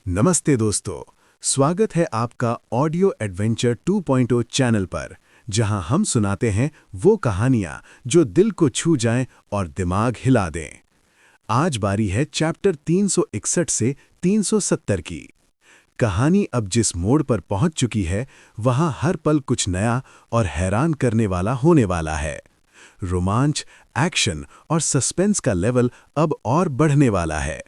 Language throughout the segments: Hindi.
नमस्ते दोस्तों, स्वागत है आपका ऑडियो एडवेंचर 2.0 चैनल पर, जहां हम सुनाते हैं वो कहानियां जो दिल को छू जाएं और दिमाग हिला दें। आज बारी है चैप्टर 361 से 370 की। कहानी अब जिस मोड़ पर पहुंच चुकी है, वहां हर पल कुछ नया और हैरान करने वाला होने वाला है। रोमांच, एक्शन और सस्पेंस का लेवल अब और बढ़ने वाला है।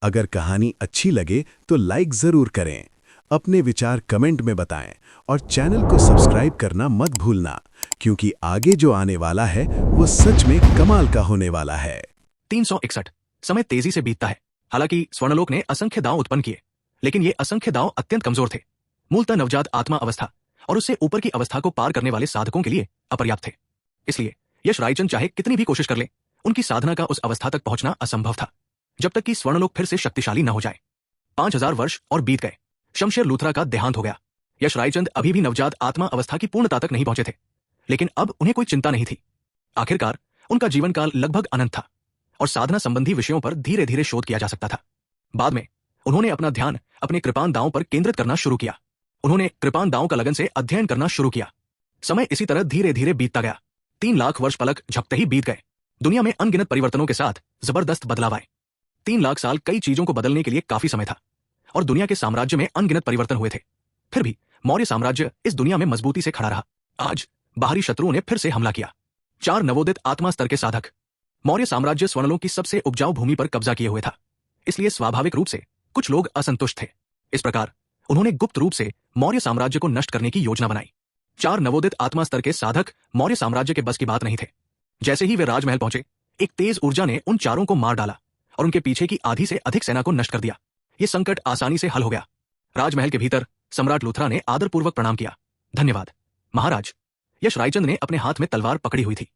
अगर कहानी अच्छी लगे तो लाइक जरूर करें, अपने विचार कमेंट में बताएं और चैनल को सब्सक्राइब करना मत भूलना, क्योंकि आगे जो आने वाला है वो सच में कमाल का होने वाला है। 361। समय तेजी से बीतता है। हालांकि स्वर्णलोक ने असंख्य दांव उत्पन्न किए, लेकिन ये असंख्य दांव अत्यंत कमजोर थे। मूलतः नवजात आत्मा अवस्था और उससे ऊपर की अवस्था को पार करने वाले साधकों के लिए अपर्याप्त थे। इसलिए यश रायचंद चाहे कितनी भी कोशिश कर ले, उनकी साधना का उस अवस्था तक पहुंचना असंभव था, जब तक कि स्वर्णलोक फिर से शक्तिशाली न हो जाए। 5000 वर्ष और बीत गए। शमशेर लूथरा का देहांत हो गया। यश रायचंद अभी भी नवजात आत्मा अवस्था की पूर्णता तक नहीं पहुंचे थे, लेकिन अब उन्हें कोई चिंता नहीं थी। आखिरकार उनका जीवन काल लगभग अनंत था और साधना संबंधी विषयों पर धीरे धीरे शोध किया जा सकता था। बाद में उन्होंने अपना ध्यान अपने कृपान दांव पर केंद्रित करना शुरू किया। उन्होंने कृपान दांव का लगन से अध्ययन करना शुरू किया। समय इसी तरह धीरे धीरे बीतता गया। 3 लाख वर्ष पलक झपकते ही बीत गए। दुनिया में अनगिनत परिवर्तनों के साथ जबरदस्त बदलाव आए। 3 लाख साल कई चीजों को बदलने के लिए काफी समय था और दुनिया के साम्राज्य में अनगिनत परिवर्तन हुए थे। फिर भी मौर्य साम्राज्य इस दुनिया में मजबूती से खड़ा रहा। आज बाहरी शत्रुओं ने फिर से हमला किया। 4 नवोदित आत्मा स्तर के साधक। मौर्य साम्राज्य स्वर्णलोक की सबसे उपजाऊ भूमि पर कब्जा किए हुए था, इसलिए स्वाभाविक रूप से कुछ लोग असंतुष्ट थे। इस प्रकार उन्होंने गुप्त रूप से मौर्य साम्राज्य को नष्ट करने की योजना बनाई। 4 नवोदित आत्मा स्तर के साधक मौर्य साम्राज्य के बस की बात नहीं थे। जैसे ही वे राजमहल पहुंचे, एक तेज ऊर्जा ने उन चारों को मार डाला और उनके पीछे की आधी से अधिक सेना को नष्ट कर दिया। यह संकट आसानी से हल हो गया। राजमहल के भीतर सम्राट लूथरा ने आदरपूर्वक प्रणाम किया। धन्यवाद महाराज। यश रायचंद ने अपने हाथ में तलवार पकड़ी हुई थी।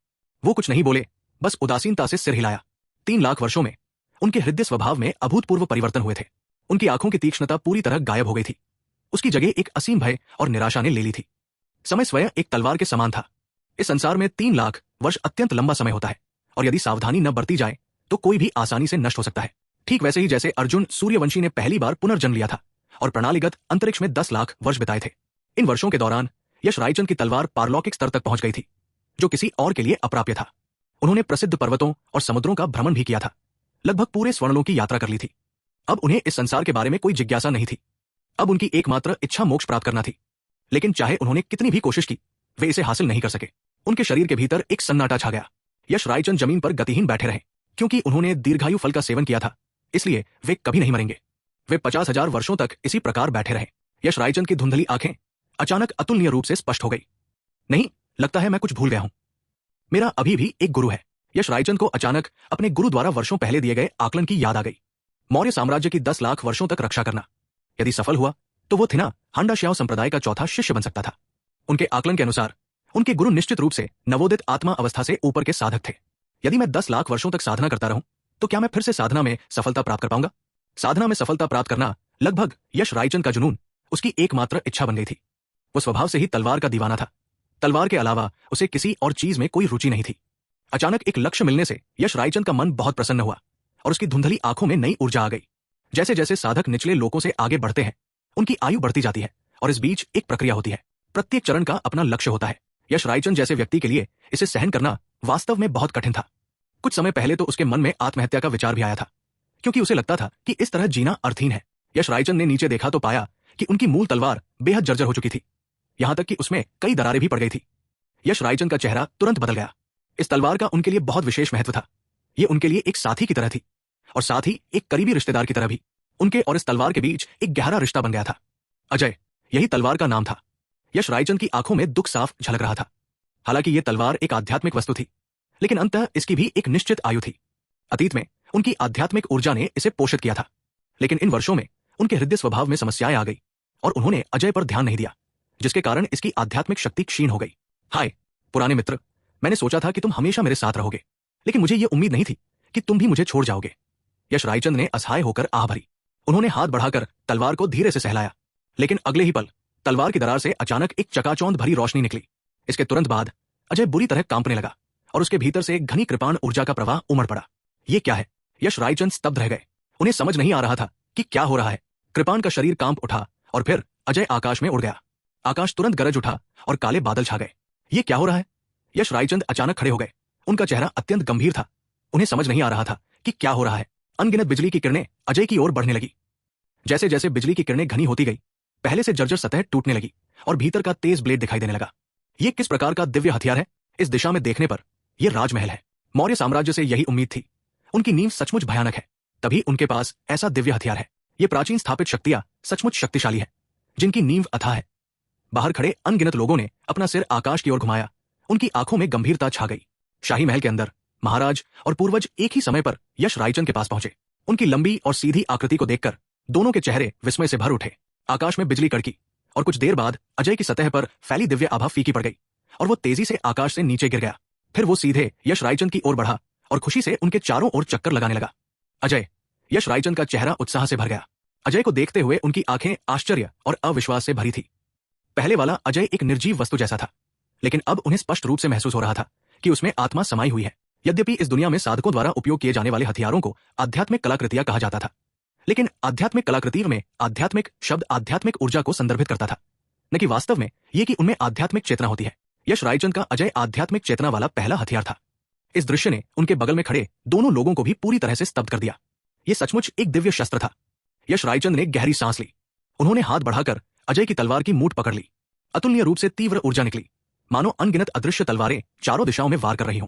वो कुछ नहीं बोले, बस उदासीनता से सिर हिलाया। 3 लाख वर्षों में उनके हृदय स्वभाव में अभूतपूर्व परिवर्तन हुए थे। उनकी आंखों की तीक्ष्णता पूरी तरह गायब हो गई थी। उसकी जगह एक असीम भय और निराशा ने ले ली थी। समय स्वयं एक तलवार के समान था। इस संसार में 3 लाख वर्ष अत्यंत लंबा समय होता है और यदि सावधानी न बरती जाए तो कोई भी आसानी से नष्ट हो सकता है। ठीक वैसे ही जैसे अर्जुन सूर्यवंशी ने पहली बार पुनर्जन्म लिया था और प्रणालीगत अंतरिक्ष में 10 लाख वर्ष बिताए थे। इन वर्षों के दौरान यश रायचंद की तलवार पारलौकिक स्तर तक पहुंच गई थी, जो किसी और के लिए अप्राप्य था। उन्होंने प्रसिद्ध पर्वतों और समुद्रों का भ्रमण भी किया था, लगभग पूरे स्वर्णलोक की यात्रा कर ली थी। अब उन्हें इस संसार के बारे में कोई जिज्ञासा नहीं थी। अब उनकी एकमात्र इच्छा मोक्ष प्राप्त करना थी, लेकिन चाहे उन्होंने कितनी भी कोशिश की, वे इसे हासिल नहीं कर सके। उनके शरीर के भीतर एक सन्नाटा छा गया। यश रायचंद जमीन पर गतिहीन बैठे रहे। क्योंकि उन्होंने दीर्घायु फल का सेवन किया था, इसलिए वे कभी नहीं मरेंगे। वे 50,000 वर्षों तक इसी प्रकार बैठे रहे। यश रायचंद की धुंधली आंखें अचानक अतुलनीय रूप से स्पष्ट हो गई। नहीं, लगता है मैं कुछ भूल गया हूं। मेरा अभी भी एक गुरु है। यश रायचंद को अचानक अपने गुरु द्वारा वर्षों पहले दिए गए आकलन की याद आ गई। मौर्य साम्राज्य की 10 लाख वर्षों तक रक्षा करना। यदि सफल हुआ तो वो थिना हांडाश्याओ संप्रदाय का चौथा शिष्य बन सकता था। उनके आकलन के अनुसार उनके गुरु निश्चित रूप से नवोदित आत्मा अवस्था से ऊपर के साधक थे। यदि मैं 10 लाख वर्षों तक साधना करता रहूं तो क्या मैं फिर से साधना में सफलता प्राप्त कर पाऊंगा? साधना में सफलता प्राप्त करना लगभग यश रायचंद का जुनून, उसकी एकमात्र इच्छा बन गई थी। वो स्वभाव से ही तलवार का दीवाना था। तलवार के अलावा उसे किसी और चीज में कोई रुचि नहीं थी। अचानक एक लक्ष्य मिलने से यश रायचंद का मन बहुत प्रसन्न हुआ और उसकी धुंधली आंखों में नई ऊर्जा आ गई। जैसे जैसे साधक निचले लोकों से आगे बढ़ते हैं, उनकी आयु बढ़ती जाती है और इस बीच एक प्रक्रिया होती है। प्रत्येक चरण का अपना लक्ष्य होता है। यश रायचंद जैसे व्यक्ति के लिए इसे सहन करना वास्तव में बहुत कठिन था। कुछ समय पहले तो उसके मन में आत्महत्या का विचार भी आया था, क्योंकि उसे लगता था कि इस तरह जीना अर्थहीन है। यश रायचंद ने नीचे देखा तो पाया कि उनकी मूल तलवार बेहद जर्जर हो चुकी थी, यहां तक कि उसमें कई दरारें भी पड़ गई थी। यश रायचंद का चेहरा तुरंत बदल गया। इस तलवार का उनके लिए बहुत विशेष महत्व था। ये उनके लिए एक साथी की तरह थी और साथ ही एक करीबी रिश्तेदार की तरह भी। उनके और इस तलवार के बीच एक गहरा रिश्ता बन गया था। अजय, यही तलवार का नाम था। यश रायचंद की आंखों में दुख साफ झलक रहा था। हालांकि यह तलवार एक आध्यात्मिक वस्तु थी, लेकिन अंततः इसकी भी एक निश्चित आयु थी। अतीत में उनकी आध्यात्मिक ऊर्जा ने इसे पोषित किया था, लेकिन इन वर्षों में उनके हृदय स्वभाव में समस्याएं आ गई और उन्होंने अजय पर ध्यान नहीं दिया, जिसके कारण इसकी आध्यात्मिक शक्ति क्षीण हो गई। हाय पुराने मित्र, मैंने सोचा था कि तुम हमेशा मेरे साथ रहोगे, लेकिन मुझे यह उम्मीद नहीं थी कि तुम भी मुझे छोड़ जाओगे। यश रायचंद ने असहाय होकर आह भरी। उन्होंने हाथ बढ़ाकर तलवार को धीरे से सहलाया, लेकिन अगले ही पल तलवार की दरार से अचानक एक चकाचौंध भरी रोशनी निकली। इसके तुरंत बाद अजय बुरी तरह कांपने लगा और उसके भीतर से एक घनी कृपाण ऊर्जा का प्रवाह उमड़ पड़ा। ये क्या है? यश रायचंद स्तब्ध रह गए। उन्हें समझ नहीं आ रहा था कि क्या हो रहा है। कृपाण का शरीर कांप उठा और फिर अजय आकाश में उड़ गया। आकाश तुरंत गरज उठा और काले बादल छा गए। ये क्या हो रहा है? यश रायचंद अचानक खड़े हो गए। उनका चेहरा अत्यंत गंभीर था। उन्हें समझ नहीं आ रहा था कि क्या हो रहा है। अनगिनत बिजली की किरणें अजय की ओर बढ़ने लगी। जैसे जैसे बिजली की किरणें घनी होती गई, पहले से जर्जर सतह टूटने लगी और भीतर का तेज ब्लेड दिखाई देने लगा। ये किस प्रकार का दिव्य हथियार है? इस दिशा में देखने पर यह राजमहल है। मौर्य साम्राज्य से यही उम्मीद थी। उनकी नींव सचमुच भयानक है, तभी उनके पास ऐसा दिव्य हथियार है। ये प्राचीन स्थापित शक्तियां सचमुच शक्तिशाली है, जिनकी नींव अथाह है। बाहर खड़े अनगिनत लोगों ने अपना सिर आकाश की ओर घुमाया। उनकी आंखों में गंभीरता छा गई। शाही महल के अंदर महाराज और पूर्वज एक ही समय पर यश रायचंद के पास पहुंचे। उनकी लंबी और सीधी आकृति को देखकर दोनों के चेहरे विस्मय से भर उठे। आकाश में बिजली कड़की और कुछ देर बाद अजय की सतह पर फैली दिव्य आभा फीकी पड़ गई और वो तेजी से आकाश से नीचे गिर गया। फिर वो सीधे यश रायचंद की ओर बढ़ा और खुशी से उनके चारों ओर चक्कर लगाने लगा। अजय! यश रायचंद का चेहरा उत्साह से भर गया। अजय को देखते हुए उनकी आंखें आश्चर्य और अविश्वास से भरी थी। पहले वाला अजय एक निर्जीव वस्तु जैसा था, लेकिन अब उन्हें स्पष्ट रूप से महसूस हो रहा था कि उसमें आत्मा समाई हुई है। यद्यपि इस दुनिया में साधकों द्वारा उपयोग किए जाने वाले हथियारों को आध्यात्मिक कलाकृतियां कहा जाता था, लेकिन आध्यात्मिक कलाकृति में आध्यात्मिक शब्द आध्यात्मिक ऊर्जा को संदर्भित करता था, न कि वास्तव में ये कि उनमें आध्यात्मिक चेतना होती है। यश रायचंद का अजय आध्यात्मिक चेतना वाला पहला हथियार था। इस दृश्य ने उनके बगल में खड़े दोनों लोगों को भी पूरी तरह से स्तब्ध कर दिया। ये सचमुच एक दिव्य शस्त्र था। यश रायचंद ने गहरी सांस ली। उन्होंने हाथ बढ़ाकर अजय की तलवार की मूठ पकड़ ली। अतुलनीय रूप से तीव्र ऊर्जा निकली, मानो अनगिनत अदृश्य तलवारें चारों दिशाओं में वार कर रही हों।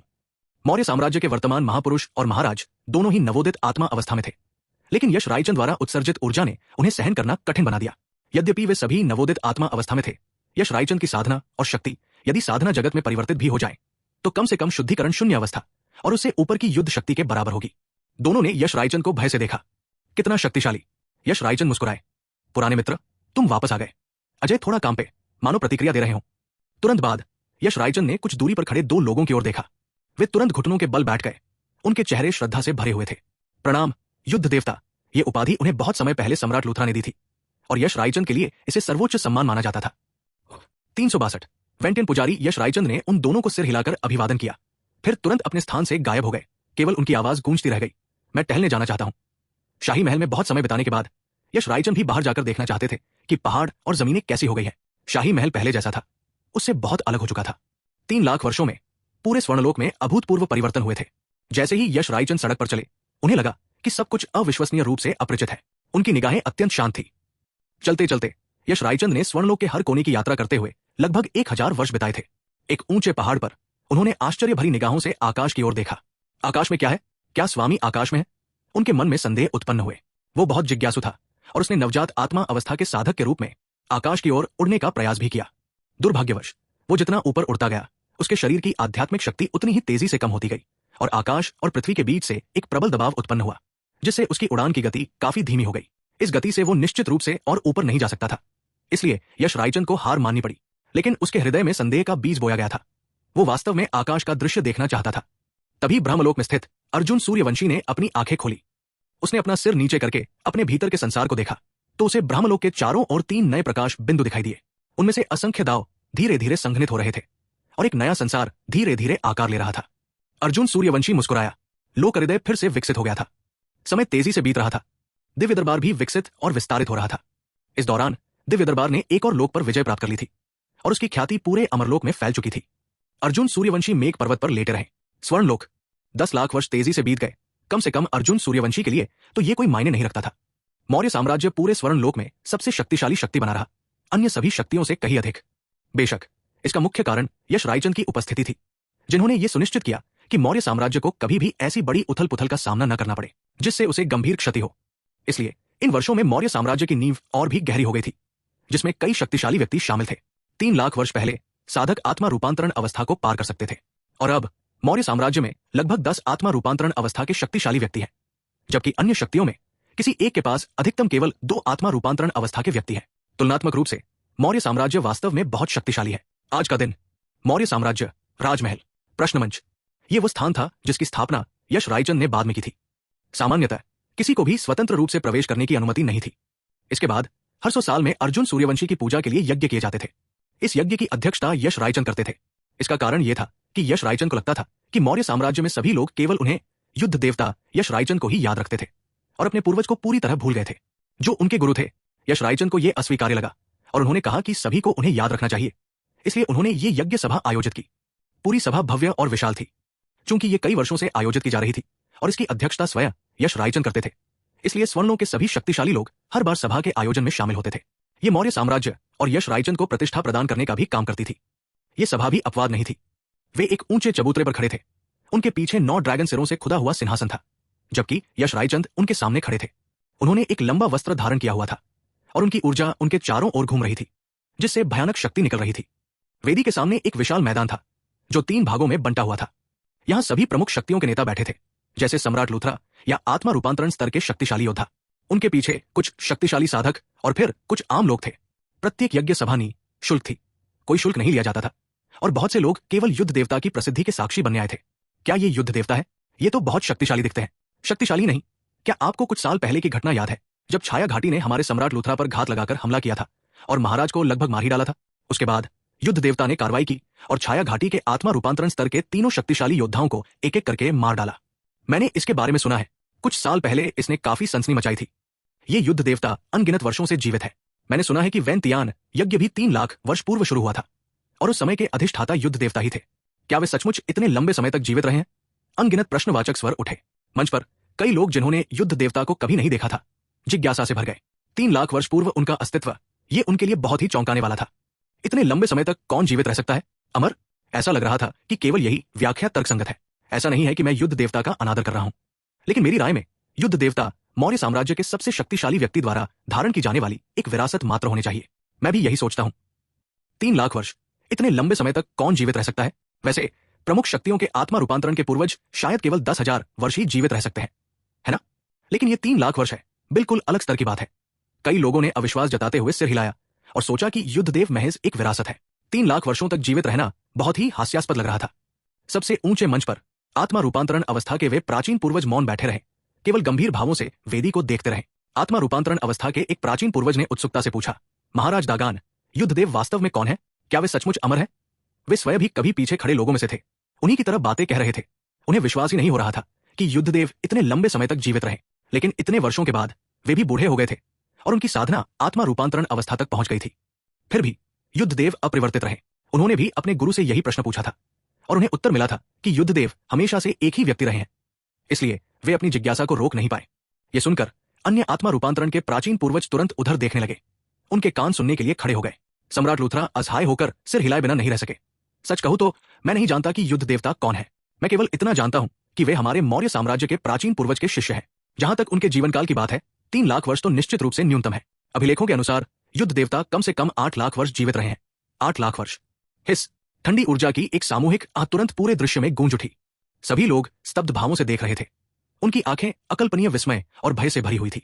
मौर्य साम्राज्य के वर्तमान महापुरुष और महाराज दोनों ही नवोदित आत्मा अवस्था में थे, लेकिन यश रायचंद द्वारा उत्सर्जित ऊर्जा ने उन्हें सहन करना कठिन बना दिया। यद्यपि वे सभी नवोदित आत्मा अवस्था में थे, यश रायचंद की साधना और शक्ति यदि साधना जगत में परिवर्तित भी हो जाए तो कम से कम शुद्धिकरण शून्य अवस्था और उससे ऊपर की युद्ध शक्ति के बराबर होगी। दोनों ने यश रायचंद को भय से देखा। कितना शक्तिशाली! यश रायचंद मुस्कुराए। पुराने मित्र, तुम वापस आ गए। अजय थोड़ा कांपे, मानो प्रतिक्रिया दे रहे हो। तुरंत बाद यश रायचंद ने कुछ दूरी पर खड़े दो लोगों की ओर देखा। वे तुरंत घुटनों के बल बैठ गए। उनके चेहरे श्रद्धा से भरे हुए थे। प्रणाम युद्ध देवता! ये उपाधि उन्हें बहुत समय पहले सम्राट लूथरा ने दी थी और यश रायचंद के लिए इसे सर्वोच्च सम्मान माना जाता था। 362 वेंटियन पुजारी यश रायचंद ने उन दोनों को सिर हिलाकर अभिवादन किया, फिर तुरंत अपने स्थान से गायब हो गए। केवल उनकी आवाज गूंजती रह गई, मैं टहलने जाना चाहता हूं। शाही महल में बहुत समय बिताने के बाद यश रायचंद भी बाहर जाकर देखना चाहते थे कि पहाड़ और जमीनें कैसी हो गई है। शाही महल पहले जैसा था, उससे बहुत अलग हो चुका था। 3 लाख वर्षों में पूरे स्वर्णलोक में अभूतपूर्व परिवर्तन हुए थे। जैसे ही यश रायचंद सड़क पर चले, उन्हें लगा कि सब कुछ अविश्वसनीय रूप से अपरिचित है। उनकी निगाहें अत्यंत शांत थी। चलते चलते यश रायचंद ने स्वर्णलोक के हर कोने की यात्रा करते हुए लगभग 1000 वर्ष बिताए थे। एक ऊंचे पहाड़ पर उन्होंने आश्चर्य भरी निगाहों से आकाश की ओर देखा। आकाश में क्या है? क्या स्वामी आकाश में है? उनके मन में संदेह उत्पन्न हुए। वो बहुत जिज्ञासु था और उसने नवजात आत्मा अवस्था के साधक के रूप में आकाश की ओर उड़ने का प्रयास भी किया। दुर्भाग्यवश वो जितना ऊपर उड़ता गया, उसके शरीर की आध्यात्मिक शक्ति उतनी ही तेजी से कम होती गई और आकाश और पृथ्वी के बीच से एक प्रबल दबाव उत्पन्न हुआ, जिससे उसकी उड़ान की गति काफी धीमी हो गई। इस गति से वो निश्चित रूप से और ऊपर नहीं जा सकता था। इसलिए यश रायचंद को हार माननी पड़ी, लेकिन उसके हृदय में संदेह का बीज बोया गया था। वो वास्तव में आकाश का दृश्य देखना चाहता था। तभी ब्रह्मलोक में स्थित अर्जुन सूर्यवंशी ने अपनी आंखें खोली। उसने अपना सिर नीचे करके अपने भीतर के संसार को देखा तो उसे ब्रह्मलोक के चारों ओर 3 नए प्रकाश बिंदु दिखाई दिए। उनमें से असंख्य दाव धीरे धीरे संघनित हो रहे थे और एक नया संसार धीरे धीरे आकार ले रहा था। अर्जुन सूर्यवंशी मुस्कुराया। लोक हृदय फिर से विकसित हो गया था। समय तेजी से बीत रहा था। दिव्य दरबार भी विकसित और विस्तारित हो रहा था। इस दौरान दिव्य दरबार ने एक और लोक पर विजय प्राप्त कर ली थी और उसकी ख्याति पूरे अमरलोक में फैल चुकी थी। अर्जुन सूर्यवंशी मेघ पर्वत पर लेटे रहे। स्वर्णलोक 10 लाख वर्ष तेजी से बीत गए। कम से कम अर्जुन सूर्यवंशी के लिए तो ये कोई मायने नहीं रखता था। मौर्य साम्राज्य पूरे स्वर्णलोक में सबसे शक्तिशाली शक्ति बना रहा, अन्य सभी शक्तियों से कहीं अधिक। बेशक इसका मुख्य कारण यश रायचंद की उपस्थिति थी, जिन्होंने ये सुनिश्चित किया कि मौर्य साम्राज्य को कभी भी ऐसी बड़ी उथल पुथल का सामना न करना पड़े जिससे उसे गंभीर क्षति हो। इसलिए इन वर्षों में मौर्य साम्राज्य की नींव और भी गहरी हो गई थी, जिसमें कई शक्तिशाली व्यक्ति शामिल थे। 3 लाख वर्ष पहले साधक आत्मा रूपांतरण अवस्था को पार कर सकते थे और अब मौर्य साम्राज्य में लगभग 10 आत्मा रूपांतरण अवस्था के शक्तिशाली व्यक्ति हैं, जबकि अन्य शक्तियों में किसी एक के पास अधिकतम केवल 2 आत्मा रूपांतरण अवस्था के व्यक्ति हैं। तुलनात्मक रूप से मौर्य साम्राज्य वास्तव में बहुत शक्तिशाली है। आज का दिन मौर्य साम्राज्य, राजमहल, प्रश्नमंच, ये वो स्थान था जिसकी स्थापना यश रायचंद ने बाद में की थी। सामान्यतः किसी को भी स्वतंत्र रूप से प्रवेश करने की अनुमति नहीं थी। इसके बाद हर 100 साल में अर्जुन सूर्यवंशी की पूजा के लिए यज्ञ किए जाते थे। इस यज्ञ की अध्यक्षता यश रायचंद करते थे। इसका कारण यह था कि यश रायचंद को लगता था कि मौर्य साम्राज्य में सभी लोग केवल उन्हें युद्ध देवता यश रायचंद को ही याद रखते थे और अपने पूर्वज को पूरी तरह भूल गए थे। जो उनके गुरु थे, यश रायचंद को यह अस्वीकार्य लगा और उन्होंने कहा कि सभी को उन्हें याद रखना चाहिए। इसलिए उन्होंने ये यज्ञ सभा आयोजित की। पूरी सभा भव्य और विशाल थी। चूंकि ये कई वर्षों से आयोजित की जा रही थी और इसकी अध्यक्षता स्वयं यश रायचंद करते थे, इसलिए स्वर्णों के सभी शक्तिशाली लोग हर बार सभा के आयोजन में शामिल होते थे। ये मौर्य साम्राज्य और यश रायचंद को प्रतिष्ठा प्रदान करने का भी काम करती थी। ये सभा भी अपवाद नहीं थी। वे एक ऊंचे चबूतरे पर खड़े थे। उनके पीछे 9 ड्रैगन सिरों से खुदा हुआ सिंहासन था, जबकि यश रायचंद उनके सामने खड़े थे। उन्होंने एक लंबा वस्त्र धारण किया हुआ था और उनकी ऊर्जा उनके चारों ओर घूम रही थी, जिससे भयानक शक्ति निकल रही थी। वेदी के सामने एक विशाल मैदान था जो 3 भागों में बंटा हुआ था। यहां सभी प्रमुख शक्तियों के नेता बैठे थे, जैसे सम्राट लूथरा या आत्मा रूपांतरण स्तर के शक्तिशाली योद्धा। उनके पीछे कुछ शक्तिशाली साधक और फिर कुछ आम लोग थे। प्रत्येक यज्ञ सभा निःशुल्क थी, कोई शुल्क नहीं लिया जाता था और बहुत से लोग केवल युद्ध देवता की प्रसिद्धि के साक्षी बनने आए थे। क्या ये युद्ध देवता है? ये तो बहुत शक्तिशाली दिखते हैं। शक्तिशाली नहीं, क्या आपको कुछ साल पहले की घटना याद है जब छाया घाटी ने हमारे सम्राट लूथरा पर घात लगाकर हमला किया था और महाराज को लगभग मार ही डाला था? उसके बाद युद्ध देवता ने कार्रवाई की और छाया घाटी के आत्मा रूपांतरण स्तर के तीनों शक्तिशाली योद्धाओं को एक एक करके मार डाला। मैंने इसके बारे में सुना है। कुछ साल पहले इसने काफी सनसनी मचाई थी। ये युद्ध देवता अनगिनत वर्षों से जीवित है। मैंने सुना है कि वैनतियान यज्ञ भी 3 लाख वर्ष पूर्व शुरू हुआ था और उस समय के अधिष्ठाता युद्ध देवता ही थे। क्या वे सचमुच इतने लंबे समय तक जीवित रहे हैं? अनगिनत प्रश्नवाचक स्वर उठे। मंच पर कई लोग जिन्होंने युद्ध देवता को कभी नहीं देखा था, जिज्ञासा से भर गए। 3 लाख वर्ष पूर्व उनका अस्तित्व, ये उनके लिए बहुत ही चौंकाने वाला था। इतने लंबे समय तक कौन जीवित रह सकता है? अमर? ऐसा लग रहा था कि केवल यही व्याख्या तर्कसंगत है। ऐसा नहीं है कि मैं युद्ध देवता का अनादर कर रहा हूं, लेकिन मेरी राय में युद्ध देवता मौर्य साम्राज्य के सबसे शक्तिशाली व्यक्ति द्वारा धारण की जाने वाली एक विरासत मात्र होने चाहिए। मैं भी यही सोचता हूं। 3 लाख वर्ष, इतने लंबे समय तक कौन जीवित रह सकता है? वैसे प्रमुख शक्तियों के आत्मा रूपांतरण के पूर्वज शायद केवल 10,000 वर्ष ही जीवित रह सकते हैं, है ना? लेकिन ये 3 लाख वर्ष है, बिल्कुल अलग स्तर की बात है। कई लोगों ने अविश्वास जताते हुए सिर हिलाया और सोचा कि युद्धदेव महज एक विरासत है। 3 लाख वर्षों तक जीवित रहना बहुत ही हास्यास्पद लग रहा था। सबसे ऊंचे मंच पर आत्मा रूपांतरण अवस्था के वे प्राचीन पूर्वज मौन बैठे रहे, केवल गंभीर भावों से वेदी को देखते रहे। आत्मा रूपांतरण अवस्था के एक प्राचीन पूर्वज ने उत्सुकता से पूछा, महाराज दागान, युद्धदेव वास्तव में कौन है? क्या वे सचमुच अमर हैं? वे स्वयं भी कभी पीछे खड़े लोगों में से थे। उन्हीं की तरह बातें कह रहे थे। उन्हें विश्वास ही नहीं हो रहा था कि युद्धदेव इतने लंबे समय तक जीवित रहे। लेकिन इतने वर्षों के बाद वे भी बूढ़े हो गए थे और उनकी साधना आत्मा रूपांतरण अवस्था तक पहुंच गई थी। फिर भी युद्धदेव अपरिवर्तित रहे। उन्होंने भी अपने गुरु से यही प्रश्न पूछा था और उन्हें उत्तर मिला था कि युद्धदेव हमेशा से एक ही व्यक्ति रहे हैं। इसलिए वे अपनी जिज्ञासा को रोक नहीं पाए। यह सुनकर अन्य आत्मा रूपांतरण के प्राचीन पूर्वज तुरंत उधर देखने लगे। उनके कान सुनने के लिए खड़े हो गए। सम्राट लूथरा असहाय होकर सिर हिलाए बिना नहीं रह सके। सच कहूं तो मैं नहीं जानता कि युद्ध देवता कौन है। मैं केवल इतना जानता हूं कि वे हमारे मौर्य साम्राज्य के प्राचीन पूर्वज के शिष्य हैं। जहां तक उनके जीवन काल की बात है, 3 लाख वर्ष तो निश्चित रूप से न्यूनतम है। अभिलेखों के अनुसार युद्ध देवता कम से कम 8 लाख वर्ष जीवित रहे हैं। 8 लाख वर्ष। हिस ठंडी ऊर्जा की एक सामूहिक आह तुरंत पूरे दृश्य में गूंज उठी। सभी लोग स्तब्ध भावों से देख रहे थे। उनकी आंखें अकल्पनीय विस्मय और भय से भरी हुई थी।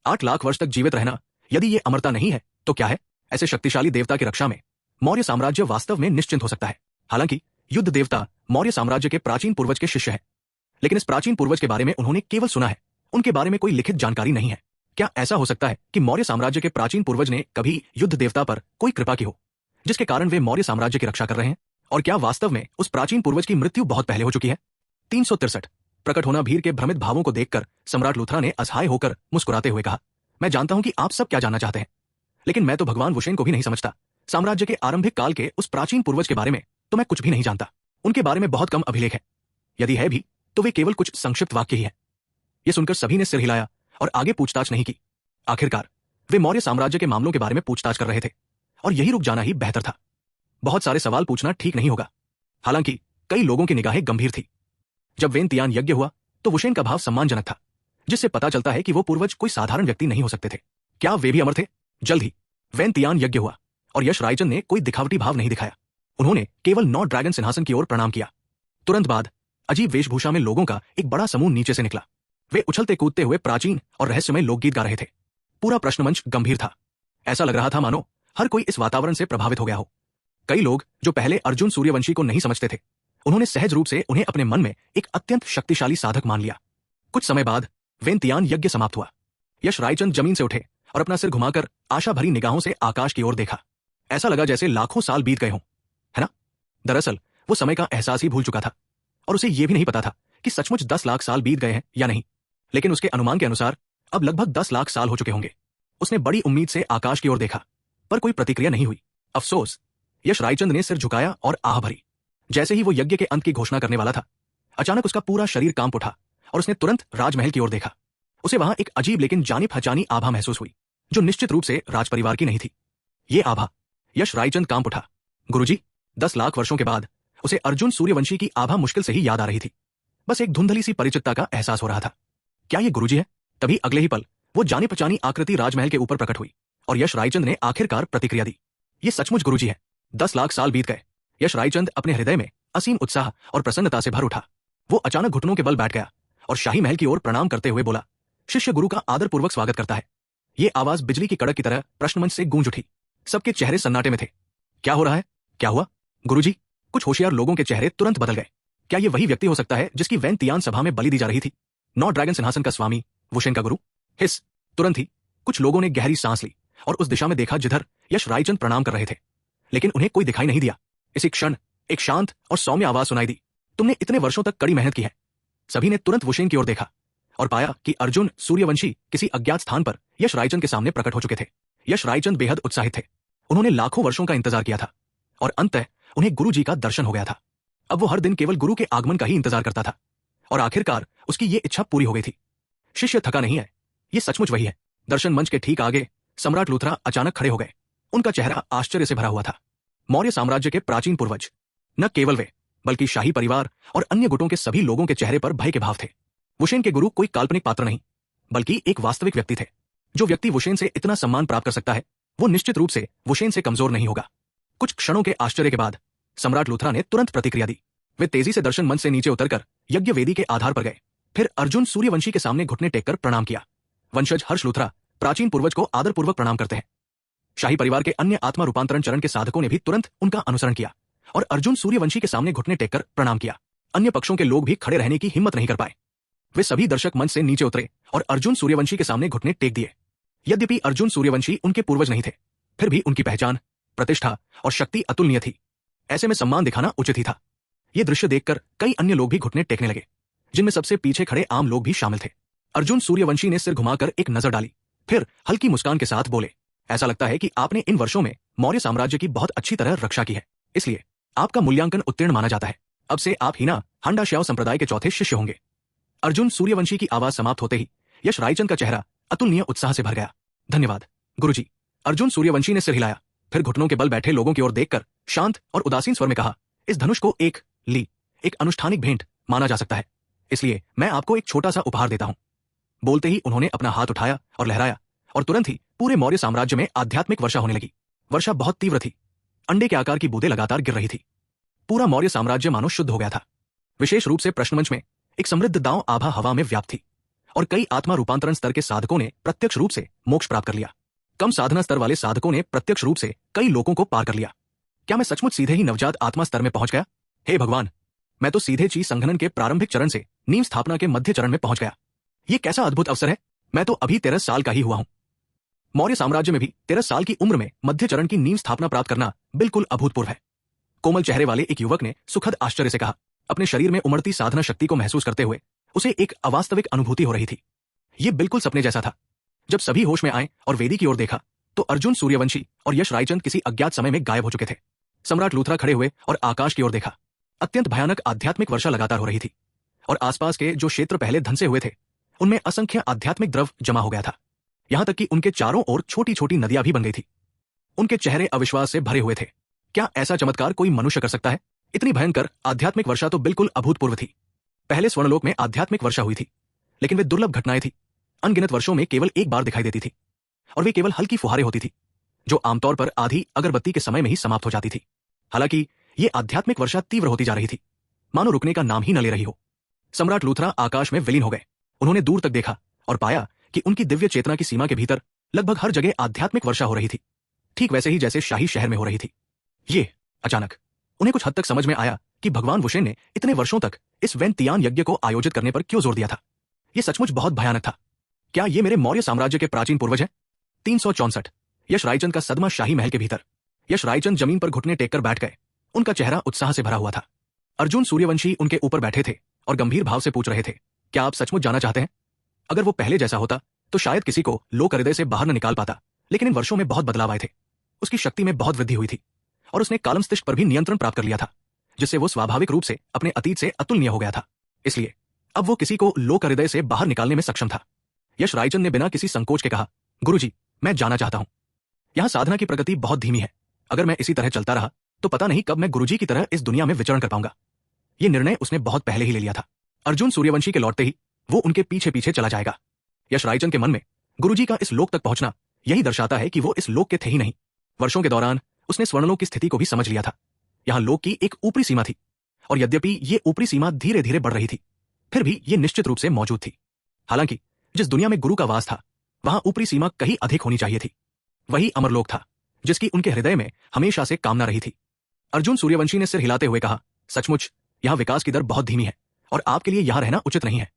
8 लाख वर्ष तक जीवित रहना, यदि ये अमरता नहीं है तो क्या है? ऐसे शक्तिशाली देवता की रक्षा में मौर्य साम्राज्य वास्तव में निश्चिंत हो सकता है। हालांकि युद्ध देवता मौर्य साम्राज्य के प्राचीन पूर्वज के शिष्य हैं, लेकिन इस प्राचीन पूर्वज के बारे में उन्होंने केवल सुना है। उनके बारे में कोई लिखित जानकारी नहीं है। क्या ऐसा हो सकता है कि मौर्य साम्राज्य के प्राचीन पूर्वज ने कभी युद्ध देवता पर कोई कृपा की हो, जिसके कारण वे मौर्य साम्राज्य की रक्षा कर रहे हैं? और क्या वास्तव में उस प्राचीन पूर्वज की मृत्यु बहुत पहले हो चुकी है? 363 प्रकट होना भीड़ के भ्रमित भावों को देखकर सम्राट लूथरा ने असहाय होकर मुस्कुराते हुए कहा, मैं जानता हूं कि आप सब क्या जानना चाहते हैं, लेकिन मैं तो भगवान वुशेन को भी नहीं समझता। साम्राज्य के आरंभिक काल के उस प्राचीन पूर्वज के बारे में तो मैं कुछ भी नहीं जानता। उनके बारे में बहुत कम अभिलेख है। यदि है भी तो वे केवल कुछ संक्षिप्त वाक्य ही है। यह सुनकर सभी ने सिर हिलाया और आगे पूछताछ नहीं की। आखिरकार वे मौर्य साम्राज्य के मामलों के बारे में पूछताछ कर रहे थे और यही रुक जाना ही बेहतर था। बहुत सारे सवाल पूछना ठीक नहीं होगा। हालांकि कई लोगों की निगाहें गंभीर थी। जब वेनतियान यज्ञ हुआ तो वुशेन का भाव सम्मानजनक था, जिससे पता चलता है कि वो पूर्वज कोई साधारण व्यक्ति नहीं हो सकते थे। क्या वे भी अमर थे? जल्द ही वेनतियान यज्ञ हुआ और यश रायचंद ने कोई दिखावटी भाव नहीं दिखाया। उन्होंने केवल 9 ड्रैगन सिंहासन की ओर प्रणाम किया। तुरंत बाद अजीब वेशभूषा में लोगों का एक बड़ा समूह नीचे से निकला। वे उछलते कूदते हुए प्राचीन और रहस्यमय लोकगीत गा रहे थे। पूरा प्रश्नमंच गंभीर था। ऐसा लग रहा था मानो हर कोई इस वातावरण से प्रभावित हो गया हो। कई लोग जो पहले अर्जुन सूर्यवंशी को नहीं समझते थे, उन्होंने सहज रूप से उन्हें अपने मन में एक अत्यंत शक्तिशाली साधक मान लिया। कुछ समय बाद वेनतियान यज्ञ समाप्त हुआ। यश रायचंद जमीन से उठे और अपना सिर घुमाकर आशा भरी निगाहों से आकाश की ओर देखा। ऐसा लगा जैसे लाखों साल बीत गए हों, है ना? दरअसल वो समय का एहसास ही भूल चुका था और उसे यह भी नहीं पता था कि सचमुच 10 लाख साल बीत गए हैं या नहीं। लेकिन उसके अनुमान के अनुसार अब लगभग 10 लाख साल हो चुके होंगे। उसने बड़ी उम्मीद से आकाश की ओर देखा, पर कोई प्रतिक्रिया नहीं हुई। अफसोस, यश रायचंद ने सिर झुकाया और आह भरी। जैसे ही वो यज्ञ के अंत की घोषणा करने वाला था, अचानक उसका पूरा शरीर कांप उठा और उसने तुरंत राजमहल की ओर देखा। उसे वहां एक अजीब लेकिन जानी पहचानी आभा महसूस हुई, जो निश्चित रूप से राजपरिवार की नहीं थी। ये आभा, यश रायचंद कांप उठा। गुरुजी, 10 लाख वर्षों के बाद उसे अर्जुन सूर्यवंशी की आभा मुश्किल से ही याद आ रही थी। बस एक धुंधली सी परिचितता का एहसास हो रहा था। क्या ये गुरुजी है? तभी अगले ही पल वो जानी पहचानी आकृति राजमहल के ऊपर प्रकट हुई और यश रायचंद ने आखिरकार प्रतिक्रिया दी। ये सचमुच गुरुजी है। 10 लाख साल बीत गए। यश रायचंद अपने हृदय में असीम उत्साह और प्रसन्नता से भर उठा। वो अचानक घुटनों के बल बैठ गया और शाही महल की ओर प्रणाम करते हुए बोला, शिष्य गुरु का आदरपूर्वक स्वागत करता है। ये आवाज बिजली की कड़क की तरह प्रश्नमंच से गूंज उठी। सबके चेहरे सन्नाटे में थे। क्या हो रहा है? क्या हुआ? गुरुजी, कुछ होशियार लोगों के चेहरे तुरंत बदल गए। क्या ये वही व्यक्ति हो सकता है जिसकी वैनतियान सभा में बलि दी जा रही थी? 9 ड्रैगन सिंहासन का स्वामी, वुशेन का गुरु? हिस। तुरंत ही कुछ लोगों ने गहरी सांस ली और उस दिशा में देखा जिधर यश रायचंद प्रणाम कर रहे थे, लेकिन उन्हें कोई दिखाई नहीं दिया। इसी क्षण एक शांत और सौम्य आवाज सुनाई दी, तुमने इतने वर्षों तक कड़ी मेहनत की है। सभी ने तुरंत वुशेन की ओर देखा और पाया कि अर्जुन सूर्यवंशी किसी अज्ञात स्थान पर यश रायचंद के सामने प्रकट हो चुके थे। यश रायचंद बेहद उत्साहित थे। उन्होंने लाखों वर्षों का इंतजार किया था और अंततः उन्हें गुरु जी का दर्शन हो गया था। अब वो हर दिन केवल गुरु के आगमन का ही इंतजार करता था और आखिरकार उसकी ये इच्छा पूरी हो गई थी। शिष्य थका नहीं है, ये सचमुच वही है। दर्शन मंच के ठीक आगे सम्राट लूथरा अचानक खड़े हो गए। उनका चेहरा आश्चर्य से भरा हुआ था। मौर्य साम्राज्य के प्राचीन पूर्वज, न केवल वे बल्कि शाही परिवार और अन्य गुटों के सभी लोगों के चेहरे पर भय के भाव थे। वुशेन के गुरु कोई काल्पनिक पात्र नहीं, बल्कि एक वास्तविक व्यक्ति थे। जो व्यक्ति वुशेन से इतना सम्मान प्राप्त कर सकता है, वो निश्चित रूप से वुशेन से कमजोर नहीं होगा। कुछ क्षणों के आश्चर्य के बाद सम्राट लूथरा ने तुरंत प्रतिक्रिया दी। वे तेजी से दर्शन मंच से नीचे उतरकर यज्ञ वेदी के आधार पर गए। फिर अर्जुन सूर्यवंशी के सामने घुटने टेककर प्रणाम किया। वंशज हर्ष लूथरा प्राचीन पूर्वज को आदरपूर्वक प्रणाम करते हैं। शाही परिवार के अन्य आत्मा रूपांतरण चरण के साधकों ने भी तुरंत उनका अनुसरण किया और अर्जुन सूर्यवंशी के सामने घुटने टेककर प्रणाम किया। अन्य पक्षों के लोग भी खड़े रहने की हिम्मत नहीं कर पाए। वे सभी दर्शक मंच से नीचे उतरे और अर्जुन सूर्यवंशी के सामने घुटने टेक दिए। यद्यपि अर्जुन सूर्यवंशी उनके पूर्वज नहीं थे, फिर भी उनकी पहचान, प्रतिष्ठा और शक्ति अतुलनीय थी। ऐसे में सम्मान दिखाना उचित ही था। यह दृश्य देखकर कई अन्य लोग भी घुटने टेकने लगे, जिनमें सबसे पीछे खड़े आम लोग भी शामिल थे। अर्जुन सूर्यवंशी ने सिर घुमाकर एक नजर डाली, फिर हल्की मुस्कान के साथ बोले, ऐसा लगता है कि आपने इन वर्षों में मौर्य साम्राज्य की बहुत अच्छी तरह रक्षा की है, इसलिए आपका मूल्यांकन उत्तीर्ण माना जाता है। अब से आप हिना हांडा श्याओ संप्रदाय के चौथे शिष्य होंगे। अर्जुन सूर्यवंशी की आवाज समाप्त होते ही यश रायचंद का चेहरा अतुलनीय उत्साह से भर गया। धन्यवाद गुरुजी। अर्जुन सूर्यवंशी ने सिर हिलाया, फिर घुटनों के बल बैठे लोगों की ओर देखकर शांत और उदासीन स्वर में कहा, इस धनुष को एक अनुष्ठानिक भेंट माना जा सकता है, इसलिए मैं आपको एक छोटा सा उपहार देता हूं। बोलते ही उन्होंने अपना हाथ उठाया और लहराया और तुरंत ही पूरे मौर्य साम्राज्य में आध्यात्मिक वर्षा होने लगी। वर्षा बहुत तीव्र थी। अंडे के आकार की बूंदें लगातार गिर रही थी। पूरा मौर्य साम्राज्य मानो शुद्ध हो गया था। विशेष रूप से प्रश्नमंच में एक समृद्ध दांव आभा हवा में व्याप्त थी और कई आत्मा रूपांतरण स्तर के साधकों ने प्रत्यक्ष रूप से मोक्ष प्राप्त कर लिया। कम साधना स्तर वाले साधकों ने प्रत्यक्ष रूप से कई लोगों को पार कर लिया। क्या मैं सचमुच सीधे ही नवजात आत्मा स्तर में पहुंच गया? हे भगवान, मैं तो सीधे ची संघनन के प्रारंभिक चरण से नींव स्थापना के मध्य चरण में पहुंच गया। ये कैसा अद्भुत अवसर है। मैं तो अभी 13 साल का ही हुआ हूं। मौर्य साम्राज्य में भी 13 साल की उम्र में मध्य चरण की नींव स्थापना प्राप्त करना बिल्कुल अभूतपूर्व है। कोमल चेहरे वाले एक युवक ने सुखद आश्चर्य से कहा। अपने शरीर में उमड़ती साधना शक्ति को महसूस करते हुए उसे एक अवास्तविक अनुभूति हो रही थी। ये बिल्कुल सपने जैसा था। जब सभी होश में आए और वेदी की ओर देखा तो अर्जुन सूर्यवंशी और यश रायचंद किसी अज्ञात समय में गायब हो चुके थे। सम्राट लूथरा खड़े हुए और आकाश की ओर देखा। अत्यंत भयानक आध्यात्मिक वर्षा लगातार हो रही थी और आसपास के जो क्षेत्र पहले धंसे हुए थे उनमें असंख्य आध्यात्मिक द्रव जमा हो गया था। यहां तक कि उनके चारों ओर छोटी छोटी नदियां भी बन गई थी। उनके चेहरे अविश्वास से भरे हुए थे। क्या ऐसा चमत्कार कोई मनुष्य कर सकता है? इतनी भयंकर आध्यात्मिक वर्षा तो बिल्कुल अभूतपूर्व थी। पहले स्वर्णलोक में आध्यात्मिक वर्षा हुई थी, लेकिन वे दुर्लभ घटनाएं थी। अनगिनत वर्षों में केवल एक बार दिखाई देती थी और वे केवल हल्की फुहारें होती थी, जो आमतौर पर आधी अगरबत्ती के समय में ही समाप्त हो जाती थी। हालांकि ये आध्यात्मिक वर्षा तीव्र होती जा रही थी, मानो रुकने का नाम ही न ले रही हो। सम्राट लूथरा आकाश में विलीन हो गए। उन्होंने दूर तक देखा और पाया कि उनकी दिव्य चेतना की सीमा के भीतर लगभग हर जगह आध्यात्मिक वर्षा हो रही थी, ठीक वैसे ही जैसे शाही शहर में हो रही थी। ये अचानक उन्हें कुछ हद तक समझ में आया कि भगवान वुशेन ने इतने वर्षों तक इस वेनतियान यज्ञ को आयोजित करने पर क्यों जोर दिया था। यह सचमुच बहुत भयानक था। क्या ये मेरे मौर्य साम्राज्य के प्राचीन पूर्वज हैं? 364। यश रायचंद का सदमा शाही महल के भीतर। यश रायचंद जमीन पर घुटने टेककर बैठ गए। उनका चेहरा उत्साह से भरा हुआ था। अर्जुन सूर्यवंशी उनके ऊपर बैठे थे और गंभीर भाव से पूछ रहे थे, क्या आप सचमुच जाना चाहते हैं? अगर वो पहले जैसा होता तो शायद किसी को लोक हृदय से बाहर न निकाल पाता, लेकिन इन वर्षों में बहुत बदलाव आए थे। उसकी शक्ति में बहुत वृद्धि हुई थी और उसने कालमस्तिष्क पर भी नियंत्रण प्राप्त कर लिया था, जिससे वो स्वाभाविक रूप से अपने अतीत से अतुलनीय हो गया था। इसलिए अब वो किसी को लोक हृदय से बाहर निकालने में सक्षम था। यश रायचंद ने बिना किसी संकोच के कहा, गुरुजी, मैं जाना चाहता हूं। यहां साधना की प्रगति बहुत धीमी है। अगर मैं इसी तरह चलता रहा तो पता नहीं कब मैं गुरुजी की तरह इस दुनिया में विचरण कर पाऊंगा। यह निर्णय उसने बहुत पहले ही ले लिया था। अर्जुन सूर्यवंशी के लौटते ही वो उनके पीछे पीछे चला जाएगा। यश रायचंद के मन में गुरुजी का इस लोक तक पहुंचना यही दर्शाता है कि वो इस लोक के थे ही नहीं। वर्षों के दौरान उसने स्वर्णलोक की स्थिति को भी समझ लिया था। यहां लोक की एक ऊपरी सीमा थी और यद्यपि ये ऊपरी सीमा धीरे धीरे बढ़ रही थी, फिर भी ये निश्चित रूप से मौजूद थी। हालांकि जिस दुनिया में गुरु का वास था वहां ऊपरी सीमा कहीं अधिक होनी चाहिए थी। वही अमरलोक था जिसकी उनके हृदय में हमेशा से कामना रही थी। अर्जुन सूर्यवंशी ने सिर हिलाते हुए कहा, सचमुच यहां विकास की दर बहुत धीमी है और आपके लिए यहां रहना उचित नहीं है।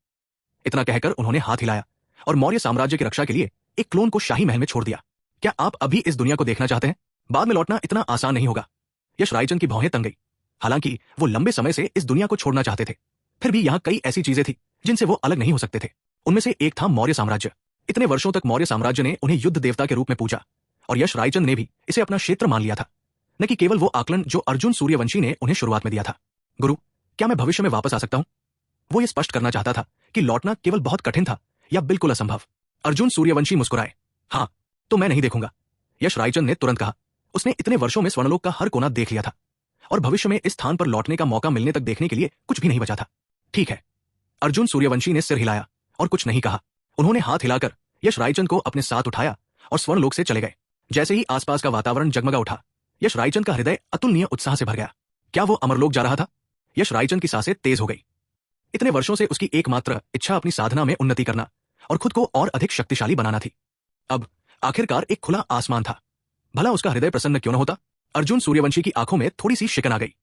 इतना कहकर उन्होंने हाथ हिलाया और मौर्य साम्राज्य की रक्षा के लिए एक क्लोन को शाही महल में छोड़ दिया। क्या आप अभी इस दुनिया को देखना चाहते हैं? बाद में लौटना इतना आसान नहीं होगा। यश रायचंद की भौहें तंग गई। हालांकि वो लंबे समय से इस दुनिया को छोड़ना चाहते थे, फिर भी यहां कई ऐसी चीजें थी जिनसे वो अलग नहीं हो सकते थे। उनमें से एक था मौर्य साम्राज्य। इतने वर्षों तक मौर्य साम्राज्य ने उन्हें युद्ध देवता के रूप में पूजा और यश रायचंद ने भी इसे अपना क्षेत्र मान लिया था, न कि केवल वो आकलन जो अर्जुन सूर्यवंशी ने उन्हें शुरुआत में दिया था। गुरु, क्या मैं भविष्य में वापस आ सकता हूं? वो ये स्पष्ट करना चाहता था कि लौटना केवल बहुत कठिन था या बिल्कुल असंभव। अर्जुन सूर्यवंशी मुस्कुराए, हाँ, तो मैं नहीं देखूंगा। यश रायचंद ने तुरंत कहा। उसने इतने वर्षों में स्वर्णलोक का हर कोना देख लिया था और भविष्य में इस स्थान पर लौटने का मौका मिलने तक देखने के लिए कुछ भी नहीं बचा था। ठीक है। अर्जुन सूर्यवंशी ने सिर हिलाया और कुछ नहीं कहा। उन्होंने हाथ हिलाकर यश रायचंद को अपने साथ उठाया और स्वर्णलोक से चले गए। जैसे ही आसपास का वातावरण जगमगा उठा, यश रायचंद का हृदय अतुलनीय उत्साह से भर गया। क्या वो अमरलोक जा रहा था? यश रायचंद की सांसें तेज हो गई। इतने वर्षों से उसकी एकमात्र इच्छा अपनी साधना में उन्नति करना और खुद को और अधिक शक्तिशाली बनाना थी। अब आखिरकार एक खुला आसमान था। भला उसका हृदय प्रसन्न क्यों न होता? अर्जुन सूर्यवंशी की आंखों में थोड़ी सी शिकन आ गई।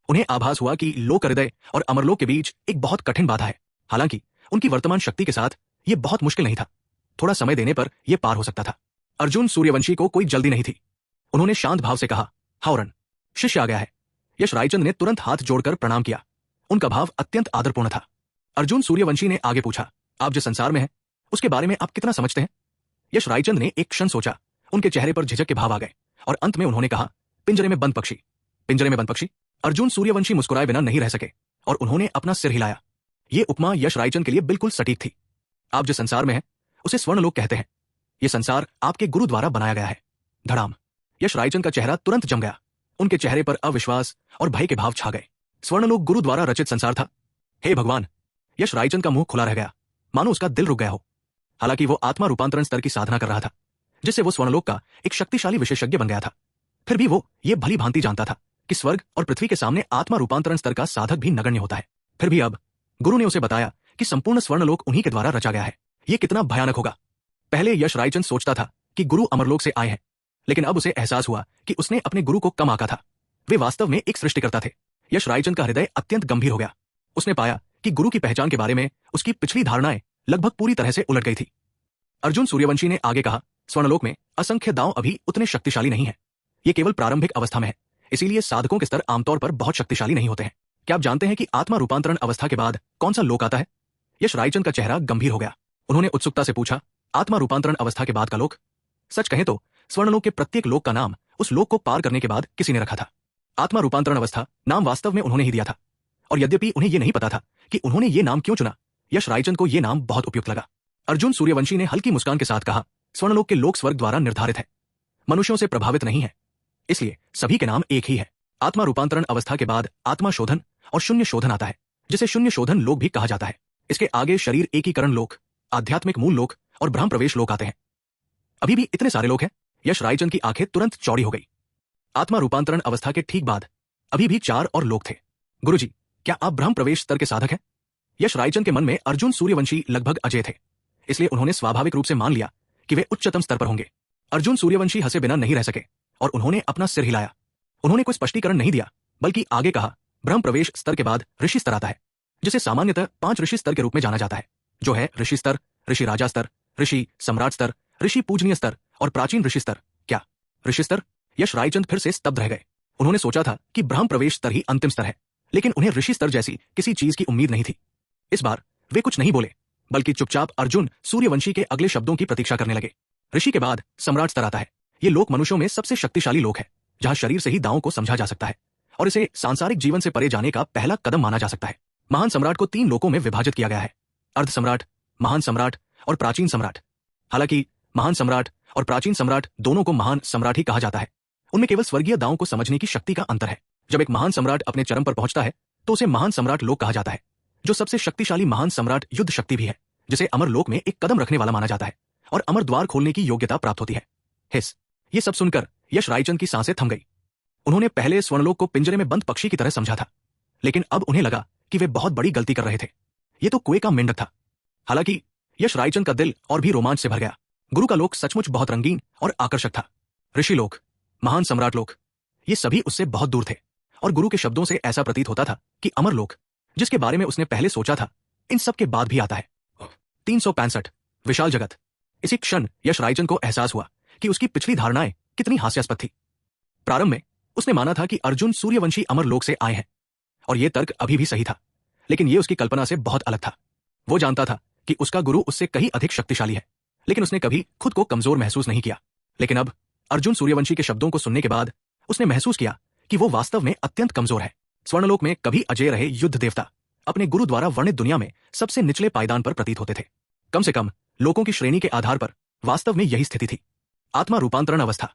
उन्हें आभास हुआ कि लोक हृदय और अमरलोक के बीच एक बहुत कठिन बाधा है। हालांकि उनकी वर्तमान शक्ति के साथ यह बहुत मुश्किल नहीं था। थोड़ा समय देने पर यह पार हो सकता था। अर्जुन सूर्यवंशी को कोई जल्दी नहीं थी। उन्होंने शांत भाव से कहा, हाउरन, शिष्य आ गया है। यश रायचंद ने तुरंत हाथ जोड़कर प्रणाम किया। उनका भाव अत्यंत आदरपूर्ण था। अर्जुन सूर्यवंशी ने आगे पूछा, आप जिस संसार में हैं उसके बारे में आप कितना समझते हैं? यश रायचंद ने एक क्षण सोचा। उनके चेहरे पर झिझक के भाव आ गए और अंत में उन्होंने कहा, पिंजरे में बंद पक्षी। पिंजरे में बंद पक्षी? अर्जुन सूर्यवंशी मुस्कुराए बिना नहीं रह सके और उन्होंने अपना सिर हिलाया। यह उपमा यश रायचंद के लिए बिल्कुल सटीक थी। आप जिस संसार में हैं उसे स्वर्णलोक कहते हैं। यह संसार आपके गुरु द्वारा बनाया गया है। धड़ाम। यश रायचंद का चेहरा तुरंत जम गया। उनके चेहरे पर अविश्वास और भय के भाव छा गए। स्वर्णलोक गुरु द्वारा रचित संसार था? हे भगवान! यश रायचंद का मुंह खुला रह गया, मानो उसका दिल रुक गया हो। हालांकि वो आत्मा रूपांतरण स्तर की साधना कर रहा था, जिससे वो स्वर्णलोक का एक शक्तिशाली विशेषज्ञ बन गया था। फिर भी वो ये भली भांति जानता था कि स्वर्ग और पृथ्वी के सामने आत्मा रूपांतरण स्तर का साधक भी नगण्य होता है। फिर भी अब गुरु ने उसे बताया कि संपूर्ण स्वर्णलोक उन्हीं के द्वारा रचा गया है। ये कितना भयानक होगा। पहले यश रायचंद सोचता था कि गुरु अमरलोक से आए हैं, लेकिन अब उसे एहसास हुआ कि उसने अपने गुरु को कम आंका था। वे वास्तव में एक सृष्टिकर्ता थे। यश रायचंद का हृदय अत्यंत गंभीर हो गया। उसने पाया कि गुरु की पहचान के बारे में उसकी पिछली धारणाएं लगभग पूरी तरह से उलट गई थी। अर्जुन सूर्यवंशी ने आगे कहा, स्वर्णलोक में असंख्य दांव अभी उतने शक्तिशाली नहीं है। ये केवल प्रारंभिक अवस्था में है, इसीलिए साधकों के स्तर आमतौर पर बहुत शक्तिशाली नहीं होते हैं। क्या आप जानते हैं कि आत्मा रूपांतरण अवस्था के बाद कौन सा लोक आता है? यश रायचंद का चेहरा गंभीर हो गया। उन्होंने उत्सुकता से पूछा, आत्मा रूपांतरण अवस्था के बाद का लोक? सच कहें तो स्वर्णलोक के प्रत्येक लोक का नाम उस लोक को पार करने के बाद किसी ने रखा था। आत्मा रूपांतरण अवस्था नाम वास्तव में उन्होंने ही दिया था, और यद्यपि उन्हें यह नहीं पता था कि उन्होंने ये नाम क्यों चुना, यश रायचंद को यह नाम बहुत उपयुक्त लगा। अर्जुन सूर्यवंशी ने हल्की मुस्कान के साथ कहा, स्वर्णलोक के लोक स्वर्ग द्वारा निर्धारित है, मनुष्यों से प्रभावित नहीं है, इसलिए सभी के नाम एक ही है। आत्मा रूपांतरण अवस्था के बाद आत्मा शोधन और शून्य शोधन आता है, जिसे शून्य शोधन लोक भी कहा जाता है। इसके आगे शरीर एकीकरण लोक, आध्यात्मिक मूल लोक और ब्रह्म प्रवेश लोक आते हैं। अभी भी इतने सारे लोक हैं? यश रायचंद की आंखें तुरंत चौड़ी हो गई। आत्मा रूपांतरण अवस्था के ठीक बाद अभी भी 4 और लोक थे। गुरुजी, क्या आप ब्रह्म प्रवेश स्तर के साधक हैं? यश रायचंद के मन में अर्जुन सूर्यवंशी लगभग अजय थे, इसलिए उन्होंने स्वाभाविक रूप से मान लिया कि वे उच्चतम स्तर पर होंगे। अर्जुन सूर्यवंशी हंसे बिना नहीं रह सके और उन्होंने अपना सिर हिलाया। उन्होंने कोई स्पष्टीकरण नहीं दिया, बल्कि आगे कहा, ब्रह्म प्रवेश स्तर के बाद ऋषि स्तर आता है, जिसे सामान्यतः 5 ऋषि स्तर के रूप में जाना जाता है, जो है ऋषि स्तर, ऋषि राजा स्तर, ऋषि सम्राट स्तर, ऋषि पूजनीय स्तर और प्राचीन ऋषि स्तर। क्या ऋषि स्तर? यश रायचंद फिर से स्तब्ध रह गए। उन्होंने सोचा था कि ब्रह्म प्रवेश स्तर ही अंतिम स्तर है, लेकिन उन्हें ऋषि स्तर जैसी किसी चीज की उम्मीद नहीं थी। इस बार वे कुछ नहीं बोले, बल्कि चुपचाप अर्जुन सूर्यवंशी के अगले शब्दों की प्रतीक्षा करने लगे। ऋषि के बाद सम्राट स्तर आता है। ये लोक मनुष्यों में सबसे शक्तिशाली लोक है, जहां शरीर से ही दांवों को समझा जा सकता है और इसे सांसारिक जीवन से परे जाने का पहला कदम माना जा सकता है। महान सम्राट को 3 लोकों में विभाजित किया गया है: अर्ध सम्राट, महान सम्राट और प्राचीन सम्राट। हालांकि महान सम्राट और प्राचीन सम्राट दोनों को महान सम्राट ही कहा जाता है। उनमें केवल स्वर्गीय दांवों को समझने की शक्ति का अंतर है। जब एक महान सम्राट अपने चरम पर पहुंचता है तो उसे महान सम्राट लोक कहा जाता है। जो सबसे शक्तिशाली महान सम्राट युद्ध शक्ति भी है, जिसे अमर लोक में एक कदम रखने वाला माना जाता है और अमर द्वार खोलने की योग्यता प्राप्त होती है। हिस, ये सब सुनकर यश रायचंद की सांसें थम गई। उन्होंने पहले स्वर्णलोक को पिंजरे में बंद पक्षी की तरह समझा था, लेकिन अब उन्हें लगा कि वे बहुत बड़ी गलती कर रहे थे। ये तो कुएं का मेंढक था। हालांकि यश रायचंद का दिल और भी रोमांच से भर गया। गुरु का लोक सचमुच बहुत रंगीन और आकर्षक था। ऋषि लोक, महान सम्राट लोक, ये सभी उससे बहुत दूर थे और गुरु के शब्दों से ऐसा प्रतीत होता था कि अमर लोक, जिसके बारे में उसने पहले सोचा था, इन सब के बाद भी आता है। 365 विशाल जगत। इसी क्षण यश रायचंद को एहसास हुआ कि उसकी पिछली धारणाएं कितनी हास्यास्पद थी। प्रारंभ में उसने माना था कि अर्जुन सूर्यवंशी अमर लोक से आए हैं और यह तर्क अभी भी सही था, लेकिन यह उसकी कल्पना से बहुत अलग था। वो जानता था कि उसका गुरु उससे कहीं अधिक शक्तिशाली है, लेकिन उसने कभी खुद को कमजोर महसूस नहीं किया। लेकिन अब अर्जुन सूर्यवंशी के शब्दों को सुनने के बाद उसने महसूस किया कि वो वास्तव में अत्यंत कमजोर है। स्वर्णलोक में कभी अजय रहे युद्ध देवता अपने गुरु द्वारा वर्णित दुनिया में सबसे निचले पायदान पर प्रतीत होते थे। कम से कम लोकों की श्रेणी के आधार पर वास्तव में यही स्थिति थी। आत्मा रूपांतरण अवस्था,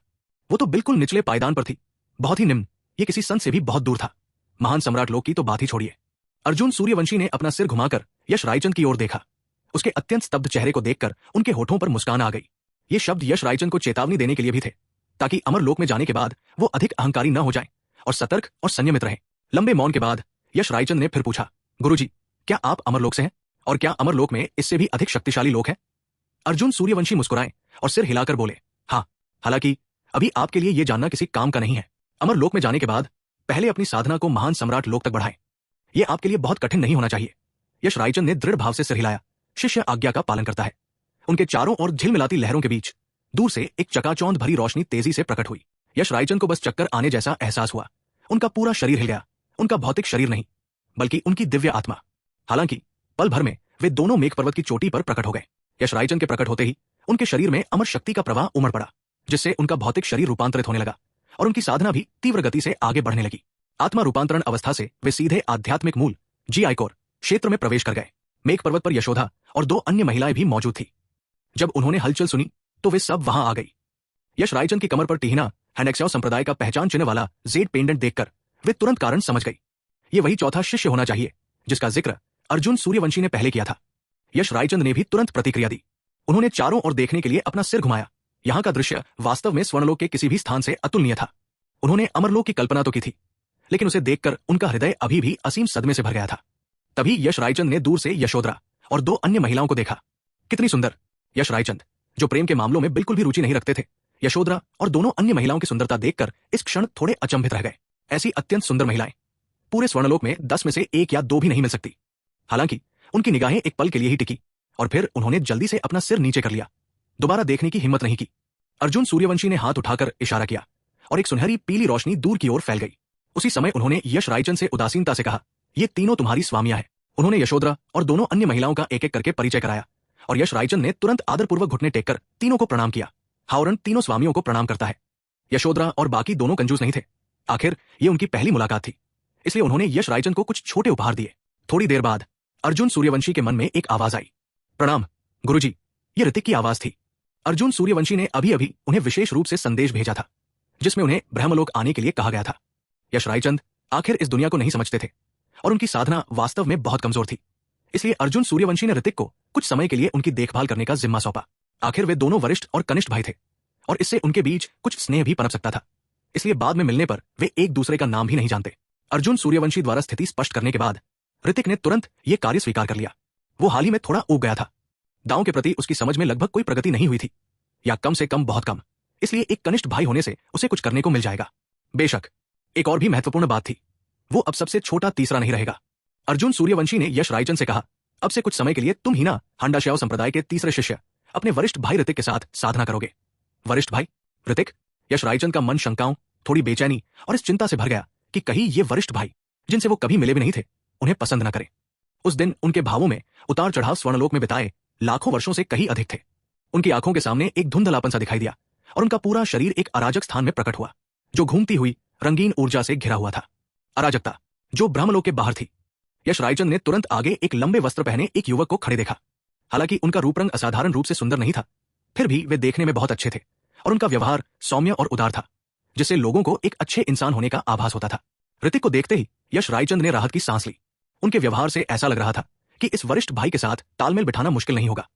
वो तो बिल्कुल निचले पायदान पर थी, बहुत ही निम्न। ये किसी संत से भी बहुत दूर था। महान सम्राट लोक की तो बात ही छोड़िए। अर्जुन सूर्यवंशी ने अपना सिर घुमाकर यश रायचंद की ओर देखा। उसके अत्यंत स्तब्ध चेहरे को देखकर उनके होठों पर मुस्कान आ गई। ये शब्द यश रायचंद को चेतावनी देने के लिए भी थे, ताकि अमर लोक में जाने के बाद वो अधिक अहंकारी न हो जाए और सतर्क और संयमित रहे। लंबे मौन के बाद यश रायचंद ने फिर पूछा, गुरुजी, क्या आप अमर लोक से हैं? और क्या अमर लोक में इससे भी अधिक शक्तिशाली लोक है? अर्जुन सूर्यवंशी मुस्कुराए और सिर हिलाकर बोले, हाँ, हालांकि अभी आपके लिए यह जानना किसी काम का नहीं है। अमर लोक में जाने के बाद पहले अपनी साधना को महान सम्राट लोक तक बढ़ाएं। यह आपके लिए बहुत कठिन नहीं होना चाहिए। यश रायचंद ने दृढ़ भाव से सिर हिलाया। शिष्य आज्ञा का पालन करता है। उनके चारों ओर झिलमिलाती लहरों के बीच दूर से एक चकाचौंध भरी रोशनी तेजी से प्रकट हुई। यश रायचंद को बस चक्कर आने जैसा एहसास हुआ। उनका पूरा शरीर हिल गया। उनका भौतिक शरीर नहीं, बल्कि उनकी दिव्य आत्मा। हालांकि पल भर में वे दोनों मेघ पर्वत की चोटी पर प्रकट हो गए। यश रायचंद के प्रकट होते ही उनके शरीर में अमर शक्ति का प्रवाह उमड़ पड़ा, जिससे उनका भौतिक शरीर रूपांतरित होने लगा और उनकी साधना भी तीव्र गति से आगे बढ़ने लगी। आत्मा रूपांतरण अवस्था से वे सीधे आध्यात्मिक मूल जी-कोर क्षेत्र में प्रवेश कर गए। मेघ पर्वत पर यशोदा और 2 अन्य महिलाएं भी मौजूद थी। जब उन्होंने हलचल सुनी तो वे सब वहां आ गई। यश रायचंद की कमर पर टिहना हैंडेक्स्याओ संप्रदाय का पहचान चिन्ह वाला जेड पेंडेंट देखकर वे तुरंत कारण समझ गई। ये वही चौथा शिष्य होना चाहिए जिसका जिक्र अर्जुन सूर्यवंशी ने पहले किया था। यश रायचंद ने भी तुरंत प्रतिक्रिया दी। उन्होंने चारों ओर देखने के लिए अपना सिर घुमाया। यहाँ का दृश्य वास्तव में स्वर्णलोक के किसी भी स्थान से अतुलनीय था। उन्होंने अमरलोक की कल्पना तो की थी, लेकिन उसे देखकर उनका हृदय अभी भी असीम सदमे से भर गया था। तभी यश रायचंद ने दूर से यशोधरा और 2 अन्य महिलाओं को देखा। कितनी सुंदर! यश रायचंद, जो प्रेम के मामलों में बिल्कुल भी रुचि नहीं रखते थे, यशोधरा और दोनों अन्य महिलाओं की सुंदरता देखकर इस क्षण थोड़े अचंभित रह गए। ऐसी अत्यंत सुंदर महिलाएं पूरे स्वर्णलोक में 10 में से 1 या 2 भी नहीं मिल सकती। हालांकि उनकी निगाहें एक पल के लिए ही टिकी और फिर उन्होंने जल्दी से अपना सिर नीचे कर लिया। दोबारा देखने की हिम्मत नहीं की। अर्जुन सूर्यवंशी ने हाथ उठाकर इशारा किया और एक सुनहरी पीली रोशनी दूर की ओर फैल गई। उसी समय उन्होंने यश रायचंद से उदासीनता से कहा, ये तीनों तुम्हारी स्वामियां हैं। उन्होंने यशोधरा और दोनों अन्य महिलाओं का एक एक करके परिचय कराया और यश रायचंद ने तुरंत आदरपूर्वक घुटने टेककर तीनों को प्रणाम किया। हावरन तीनों स्वामियों को प्रणाम करता है। यशोधरा और बाकी दोनों कंजूस नहीं थे। आखिर ये उनकी पहली मुलाकात थी, इसलिए उन्होंने यश रायचंद को कुछ छोटे उपहार दिए। थोड़ी देर बाद अर्जुन सूर्यवंशी के मन में एक आवाज आई, प्रणाम गुरुजी। ये ऋतिक की आवाज थी। अर्जुन सूर्यवंशी ने अभी अभी उन्हें विशेष रूप से संदेश भेजा था, जिसमें उन्हें ब्रह्मलोक आने के लिए कहा गया था। यश रायचंद आखिर इस दुनिया को नहीं समझते थे और उनकी साधना वास्तव में बहुत कमजोर थी। इसलिए अर्जुन सूर्यवंशी ने ऋतिक को कुछ समय के लिए उनकी देखभाल करने का जिम्मा सौंपा। आखिर वे दोनों वरिष्ठ और कनिष्ठ भाई थे और इससे उनके बीच कुछ स्नेह भी पनप सकता था। इसलिए बाद में मिलने पर वे एक दूसरे का नाम भी नहीं जानते। अर्जुन सूर्यवंशी द्वारा स्थिति स्पष्ट करने के बाद ऋतिक ने तुरंत ये कार्य स्वीकार कर लिया। वो हाल ही में थोड़ा ऊब गया था। दांव के प्रति उसकी समझ में लगभग कोई प्रगति नहीं हुई थी, या कम से कम बहुत कम। इसलिए एक कनिष्ठ भाई होने से उसे कुछ करने को मिल जाएगा। बेशक एक और भी महत्वपूर्ण बात थी, वो अब सबसे छोटा तीसरा नहीं रहेगा। अर्जुन सूर्यवंशी ने यश रायचंद से कहा, अब से कुछ समय के लिए तुम ही ना हैंडेक्स्याओ संप्रदाय के तीसरे शिष्य अपने वरिष्ठ भाई ऋतिक के साथ साधना करोगे। वरिष्ठ भाई ऋतिक? यश रायचंद का मन शंकाओं, थोड़ी बेचैनी और इस चिंता से भर गया कि कहीं ये वरिष्ठ भाई, जिनसे वो कभी मिले भी नहीं थे, उन्हें पसंद न करे। उस दिन उनके भावों में उतार चढ़ाव स्वर्णलोक में बिताए लाखों वर्षों से कहीं अधिक थे। उनकी आंखों के सामने एक धुंधलापन सा दिखाई दिया और उनका पूरा शरीर एक अराजक स्थान में प्रकट हुआ, जो घूमती हुई रंगीन ऊर्जा से घिरा हुआ था। अराजकता जो ब्रह्मलोक के बाहर थी। यश रायचंद ने तुरंत आगे एक लंबे वस्त्र पहने एक युवक को खड़े देखा। हालांकि उनका रूप रंग असाधारण रूप से सुंदर नहीं था, फिर भी वे देखने में बहुत अच्छे थे और उनका व्यवहार सौम्य और उदार था, जिससे लोगों को एक अच्छे इंसान होने का आभास होता था। ऋतिक को देखते ही यश रायचंद ने राहत की सांस ली। उनके व्यवहार से ऐसा लग रहा था कि इस वरिष्ठ भाई के साथ तालमेल बिठाना मुश्किल नहीं होगा।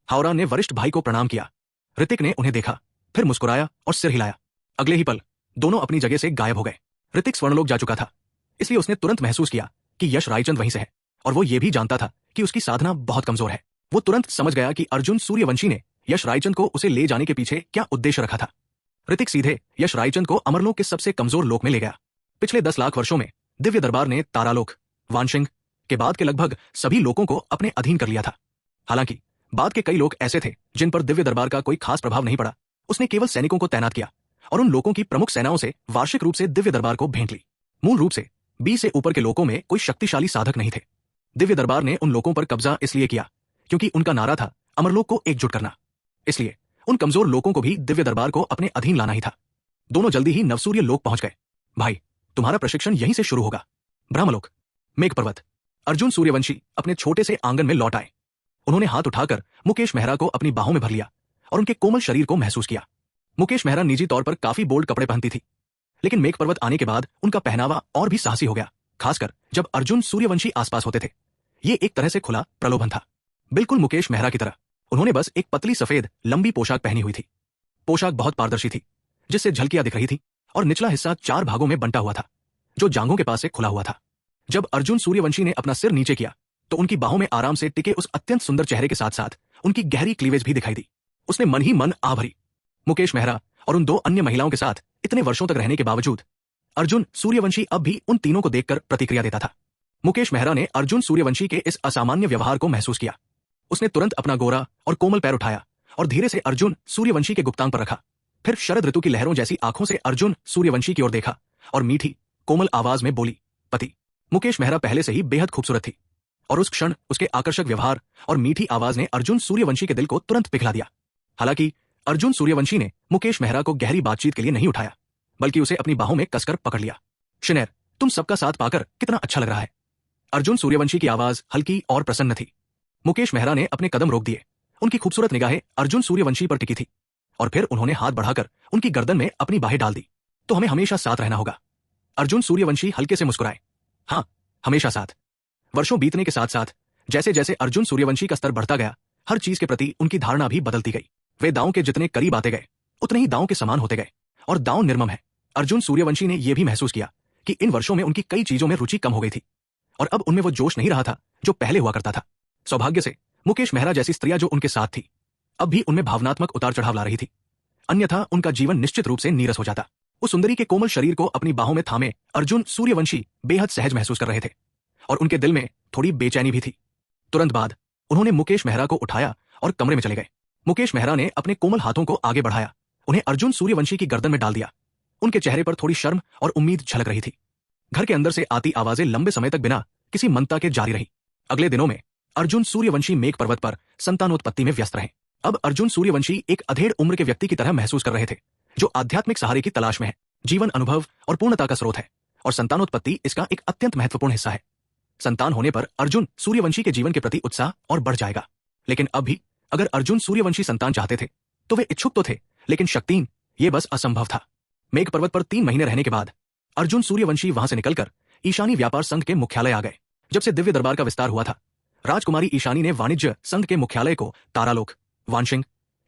हावरा ने वरिष्ठ भाई को प्रणाम किया। ऋतिक ने उन्हें देखा, फिर मुस्कुराया और सिर हिलाया। अगले ही पल दोनों अपनी जगह से गायब हो गए। ऋतिक स्वर्णलोक जा चुका था, इसलिए उसने तुरंत महसूस किया कि यश रायचंद वहीं से है, और वो ये भी जानता था कि उसकी साधना बहुत कमजोर है। वो तुरंत समझ गया कि अर्जुन सूर्यवंशी ने यश रायचंद को उसे ले जाने के पीछे क्या उद्देश्य रखा था। ऋतिक सीधे यश रायचंद को अमरलोक के सबसे कमजोर लोक में ले गया। पिछले 10 लाख वर्षों में दिव्य दरबार ने तारालोक, वानशिंग के बाद के लगभग सभी लोगों को अपने अधीन कर लिया था। हालांकि बाद के कई लोग ऐसे थे जिन पर दिव्य दरबार का कोई खास प्रभाव नहीं पड़ा। उसने केवल सैनिकों को तैनात किया और उन लोगों की प्रमुख सेनाओं से वार्षिक रूप से दिव्य दरबार को भेंट ली। मूल रूप से 20 से ऊपर के लोगों में कोई शक्तिशाली साधक नहीं थे। दिव्य दरबार ने उन लोगों पर कब्जा इसलिए किया क्योंकि उनका नारा था अमरलोक को एकजुट करना। इसलिए उन कमजोर लोगों को भी दिव्य दरबार को अपने अधीन लाना ही था। दोनों जल्दी ही नवसूर्य लोक पहुंच गए। भाई, तुम्हारा प्रशिक्षण यहीं से शुरू होगा। ब्रह्मलोक, मेघ पर्वत। अर्जुन सूर्यवंशी अपने छोटे से आंगन में लौट आए। उन्होंने हाथ उठाकर मुकेश मेहरा को अपनी बाहों में भर लिया और उनके कोमल शरीर को महसूस किया। मुकेश मेहरा निजी तौर पर काफी बोल्ड कपड़े पहनती थी, लेकिन मेघ पर्वत आने के बाद उनका पहनावा और भी साहसी हो गया, खासकर जब अर्जुन सूर्यवंशी आसपास होते थे। ये एक तरह से खुला प्रलोभन था, बिल्कुल मुकेश मेहरा की तरह। उन्होंने बस एक पतली सफेद लंबी पोशाक पहनी हुई थी। पोशाक बहुत पारदर्शी थी, जिससे झलकियां दिख रही थी, और निचला हिस्सा 4 भागों में बंटा हुआ था, जो जांघों के पास से खुला हुआ था। जब अर्जुन सूर्यवंशी ने अपना सिर नीचे किया तो उनकी बाहों में आराम से टिके उस अत्यंत सुंदर चेहरे के साथ साथ उनकी गहरी क्लीवेज भी दिखाई दी। उसने मन ही मन आ भरी। मुकेश मेहरा और उन 2 अन्य महिलाओं के साथ इतने वर्षों तक रहने के बावजूद अर्जुन सूर्यवंशी अब भी उन तीनों को देखकर प्रतिक्रिया देता था। मुकेश मेहरा ने अर्जुन सूर्यवंशी के इस असामान्य व्यवहार को महसूस किया। उसने तुरंत अपना गोरा और कोमल पैर उठाया और धीरे से अर्जुन सूर्यवंशी के गुप्तांग पर रखा। फिर शरद ऋतु की लहरों जैसी आंखों से अर्जुन सूर्यवंशी की ओर देखा और मीठी कोमल आवाज में बोली, पति। मुकेश मेहरा पहले से ही बेहद खूबसूरत थी, और उस क्षण उसके आकर्षक व्यवहार और मीठी आवाज ने अर्जुन सूर्यवंशी के दिल को तुरंत पिघला दिया। हालांकि अर्जुन सूर्यवंशी ने मुकेश मेहरा को गहरी बातचीत के लिए नहीं उठाया, बल्कि उसे अपनी बाहों में कसकर पकड़ लिया। शिनेर, तुम सबका साथ पाकर कितना अच्छा लग रहा है। अर्जुन सूर्यवंशी की आवाज हल्की और प्रसन्न थी। मुकेश मेहरा ने अपने कदम रोक दिए। उनकी खूबसूरत निगाहें अर्जुन सूर्यवंशी पर टिकी थी, और फिर उन्होंने हाथ बढ़ाकर उनकी गर्दन में अपनी बाहें डाल दी। तो हमें हमेशा साथ रहना होगा। अर्जुन सूर्यवंशी हल्के से मुस्कुराए। हाँ, हमेशा साथ। वर्षों बीतने के साथ साथ जैसे जैसे अर्जुन सूर्यवंशी का स्तर बढ़ता गया, हर चीज के प्रति उनकी धारणा भी बदलती गई। वे दांव के जितने करीब आते गए, उतने ही दांव के समान होते गए, और दांव निर्मम है। अर्जुन सूर्यवंशी ने यह भी महसूस किया कि इन वर्षों में उनकी कई चीजों में रुचि कम हो गई थी, और अब उनमें वो जोश नहीं रहा था जो पहले हुआ करता था। सौभाग्य से मुकेश मेहरा जैसी स्त्रियां जो उनके साथ थी, अब भी उनमें भावनात्मक उतार चढ़ाव ला रही थी, अन्यथा उनका जीवन निश्चित रूप से नीरस हो जाता। उस सुंदरी के कोमल शरीर को अपनी बाहों में थामे अर्जुन सूर्यवंशी बेहद सहज महसूस कर रहे थे, और उनके दिल में थोड़ी बेचैनी भी थी। तुरंत बाद उन्होंने मुकेश मेहरा को उठाया और कमरे में चले गए। मुकेश मेहरा ने अपने कोमल हाथों को आगे बढ़ाया, उन्हें अर्जुन सूर्यवंशी की गर्दन में डाल दिया। उनके चेहरे पर थोड़ी शर्म और उम्मीद झलक रही थी। घर के अंदर से आती आवाजें लंबे समय तक बिना किसी मनता के जारी रही। अगले दिनों में अर्जुन सूर्यवंशी मेघ पर्वत पर संतानोत्पत्ति में व्यस्त रहे। अब अर्जुन सूर्यवंशी एक अधेड़ उम्र के व्यक्ति की तरह महसूस कर रहे थे, जो आध्यात्मिक सहारे की तलाश में है, जीवन अनुभव और पूर्णता का स्रोत है, और संतानोत्पत्ति इसका एक अत्यंत महत्वपूर्ण हिस्सा है। संतान होने पर अर्जुन सूर्यवंशी के जीवन के प्रति उत्साह और बढ़ जाएगा। लेकिन अब भी अगर अर्जुन सूर्यवंशी संतान चाहते थे तो वे इच्छुक तो थे, लेकिन शक्तिहीन, ये बस असंभव था। मेघ पर्वत पर 3 महीने रहने के बाद अर्जुन सूर्यवंशी वहां से निकलकर ईशानी व्यापार संघ के मुख्यालय आ गए। जब से दिव्य दरबार का विस्तार हुआ था, राजकुमारी ईशानी ने वाणिज्य संघ के मुख्यालय को तारालोक, वानशिंग